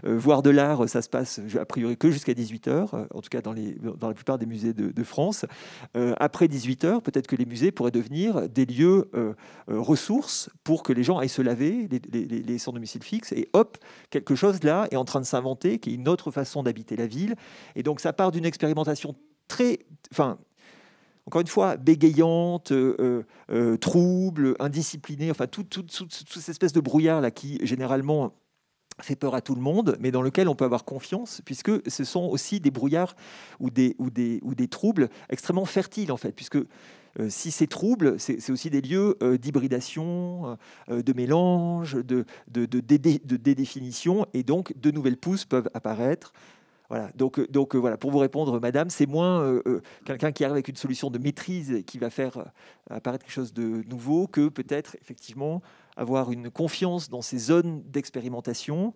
voir de l'art, ça se passe a priori que jusqu'à 18h, en tout cas dans la plupart des musées de France, après 18h, peut-être que les musées pourraient devenir des lieux ressources pour que les gens aillent se laver, les sans domicile fixe, et hop, quelque chose là est en train de s'inventer, qui est une autre façon d'habiter la ville. Et donc ça part d'une expérimentation encore une fois, bégayante, trouble, indisciplinée, toute cette espèce de brouillard là qui, généralement, fait peur à tout le monde, mais dans lequel on peut avoir confiance, puisque ce sont aussi des brouillards ou des troubles extrêmement fertiles, en fait, puisque si c'est trouble, c'est aussi des lieux d'hybridation, de mélange, de dédéfinition, et donc de nouvelles pousses peuvent apparaître. Voilà, donc voilà, pour vous répondre, madame, c'est moins quelqu'un qui arrive avec une solution de maîtrise et qui va faire apparaître quelque chose de nouveau que peut-être effectivement avoir une confiance dans ces zones d'expérimentation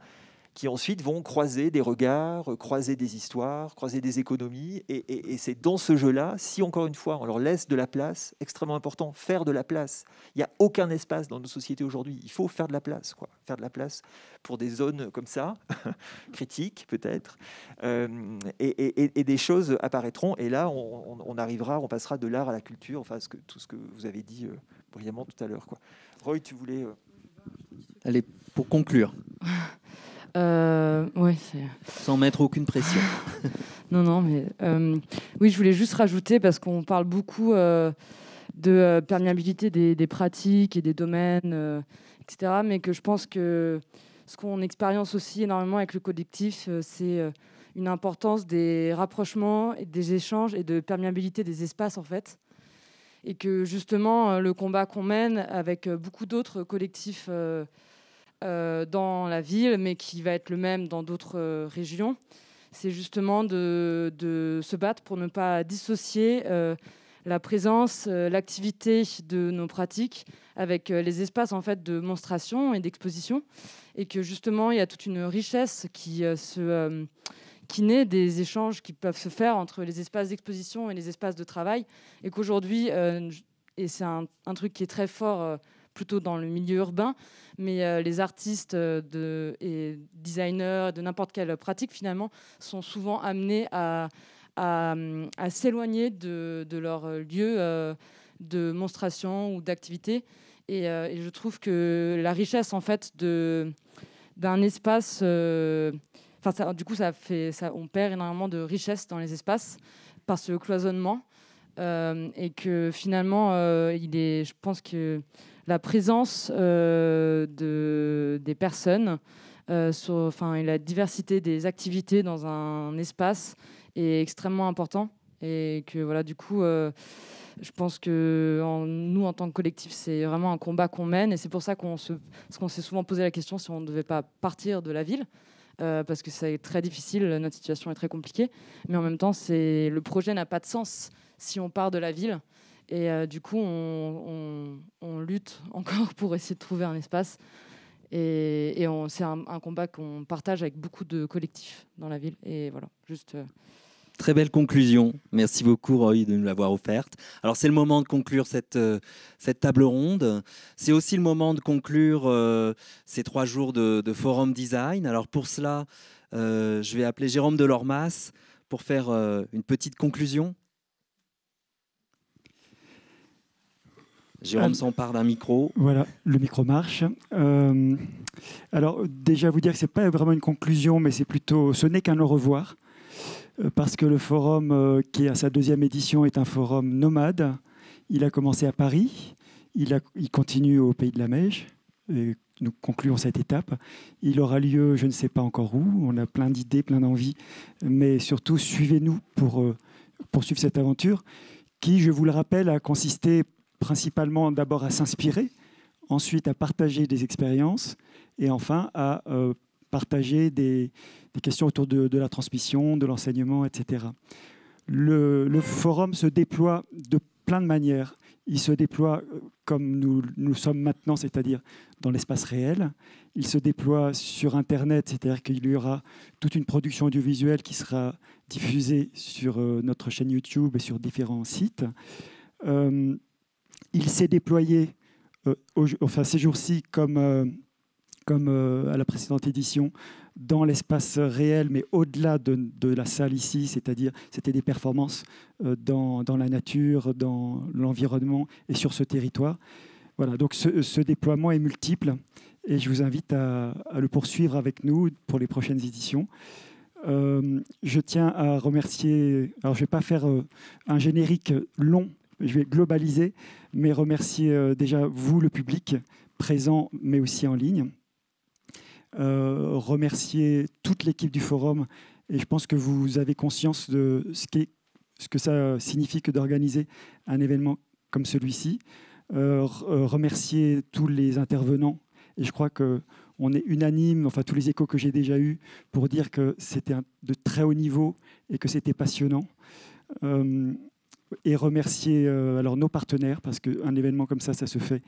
qui ensuite vont croiser des regards, croiser des histoires, croiser des économies. Et c'est dans ce jeu-là, si encore une fois on leur laisse de la place, extrêmement important, faire de la place. Il n'y a aucun espace dans nos sociétés aujourd'hui. Il faut faire de la place, quoi. Faire de la place pour des zones comme ça, critiques peut-être. Et des choses apparaîtront. Et là, on arrivera, on passera de l'art à la culture, enfin tout ce que vous avez dit brillamment tout à l'heure, quoi. Roy, tu voulais... Allez, pour conclure. Ouais, sans mettre aucune pression. Non, mais oui, je voulais juste rajouter, parce qu'on parle beaucoup de perméabilité des pratiques et des domaines, etc. Mais que je pense que ce qu'on expérience aussi énormément avec le collectif, c'est une importance des rapprochements, et des échanges et de perméabilité des espaces, en fait. Et que justement, le combat qu'on mène avec beaucoup d'autres collectifs dans la ville, mais qui va être le même dans d'autres régions, c'est justement de se battre pour ne pas dissocier la présence, l'activité de nos pratiques avec les espaces en fait de monstration et d'exposition, et que justement il y a toute une richesse qui naît des échanges qui peuvent se faire entre les espaces d'exposition et les espaces de travail, et qu'aujourd'hui, et c'est un truc qui est très fort plutôt dans le milieu urbain, mais les artistes et designers de n'importe quelle pratique, finalement, sont souvent amenés à s'éloigner de leur lieu de monstration ou d'activité. Et je trouve que la richesse, en fait, d'un espace... du coup, on perd énormément de richesse dans les espaces par ce cloisonnement. Et que finalement, je pense que la présence des personnes et la diversité des activités dans un espace est extrêmement important. Et que voilà, du coup, je pense que nous, en tant que collectif, c'est vraiment un combat qu'on mène. Et c'est pour ça qu'on s'est souvent posé la question si on ne devait pas partir de la ville. Parce que c'est très difficile, notre situation est très compliquée. Mais en même temps, le projet n'a pas de sens si on part de la ville. Et du coup, on lutte encore pour essayer de trouver un espace. Et c'est un combat qu'on partage avec beaucoup de collectifs dans la ville. Et voilà, juste... Très belle conclusion. Merci beaucoup, Roy, de nous l'avoir offerte. Alors, c'est le moment de conclure cette table ronde. C'est aussi le moment de conclure ces 3 jours de Forum Design. Alors, pour cela, je vais appeler Jérôme Delormas pour faire une petite conclusion. Jérôme s'empare d'un micro. Voilà, le micro marche. Alors, déjà, vous dire que ce n'est pas vraiment une conclusion, mais ce n'est qu'un au revoir. Parce que le forum, qui est à sa 2e édition, est un forum nomade. Il a commencé à Paris, il continue au Pays de la Meije, et nous concluons cette étape. Il aura lieu, je ne sais pas encore où, on a plein d'idées, plein d'envies, mais surtout, suivez-nous pour poursuivre cette aventure, qui, je vous le rappelle, a consisté principalement d'abord à s'inspirer, ensuite à partager des expériences, et enfin à partager des questions autour de la transmission, de l'enseignement, etc. Le forum se déploie de plein de manières. Il se déploie comme nous sommes maintenant, c'est-à-dire dans l'espace réel. Il se déploie sur Internet, c'est-à-dire qu'il y aura toute une production audiovisuelle qui sera diffusée sur notre chaîne YouTube et sur différents sites. Il s'est déployé ces jours-ci comme à la précédente édition, dans l'espace réel, mais au-delà de la salle ici, c'est-à-dire c'était des performances dans la nature, dans l'environnement et sur ce territoire. Voilà, donc ce déploiement est multiple et je vous invite à le poursuivre avec nous pour les prochaines éditions. Je tiens à remercier, alors je ne vais pas faire un générique long, je vais globaliser, mais remercier déjà vous, le public, présent mais aussi en ligne. Remercier toute l'équipe du forum, et je pense que vous avez conscience de ce que ça signifie que d'organiser un événement comme celui-ci. Remercier tous les intervenants, et je crois qu'on on est unanime, enfin tous les échos que j'ai déjà eus, pour dire que c'était de très haut niveau et que c'était passionnant. Et remercier alors nos partenaires, parce qu'un événement comme ça se fait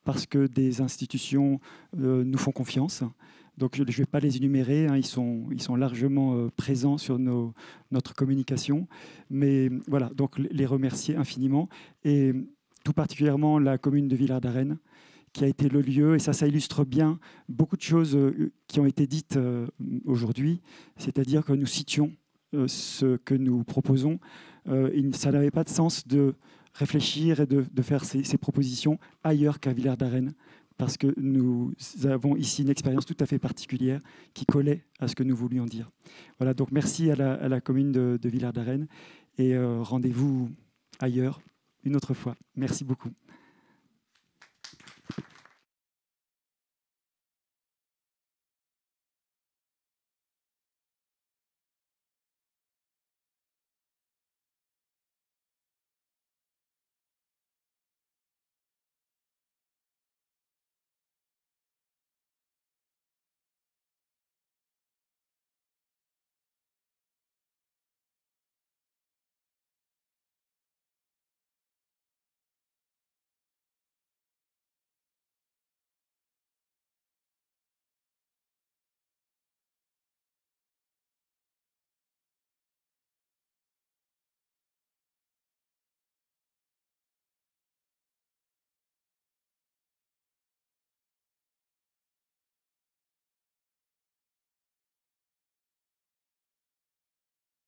parce que des institutions nous font confiance. Donc je ne vais pas les énumérer, hein, ils sont largement présents sur notre communication. Mais voilà, donc les remercier infiniment. Et tout particulièrement la commune de Villard-d'Arène, qui a été le lieu, et ça illustre bien beaucoup de choses qui ont été dites aujourd'hui, c'est-à-dire que nous citions ce que nous proposons. Ça n'avait pas de sens de réfléchir et de faire ces propositions ailleurs qu'à Villard-d'Arène, parce que nous avons ici une expérience tout à fait particulière qui collait à ce que nous voulions dire. Voilà, donc merci à la commune de Villard-d'Arène, et rendez-vous ailleurs une autre fois. Merci beaucoup.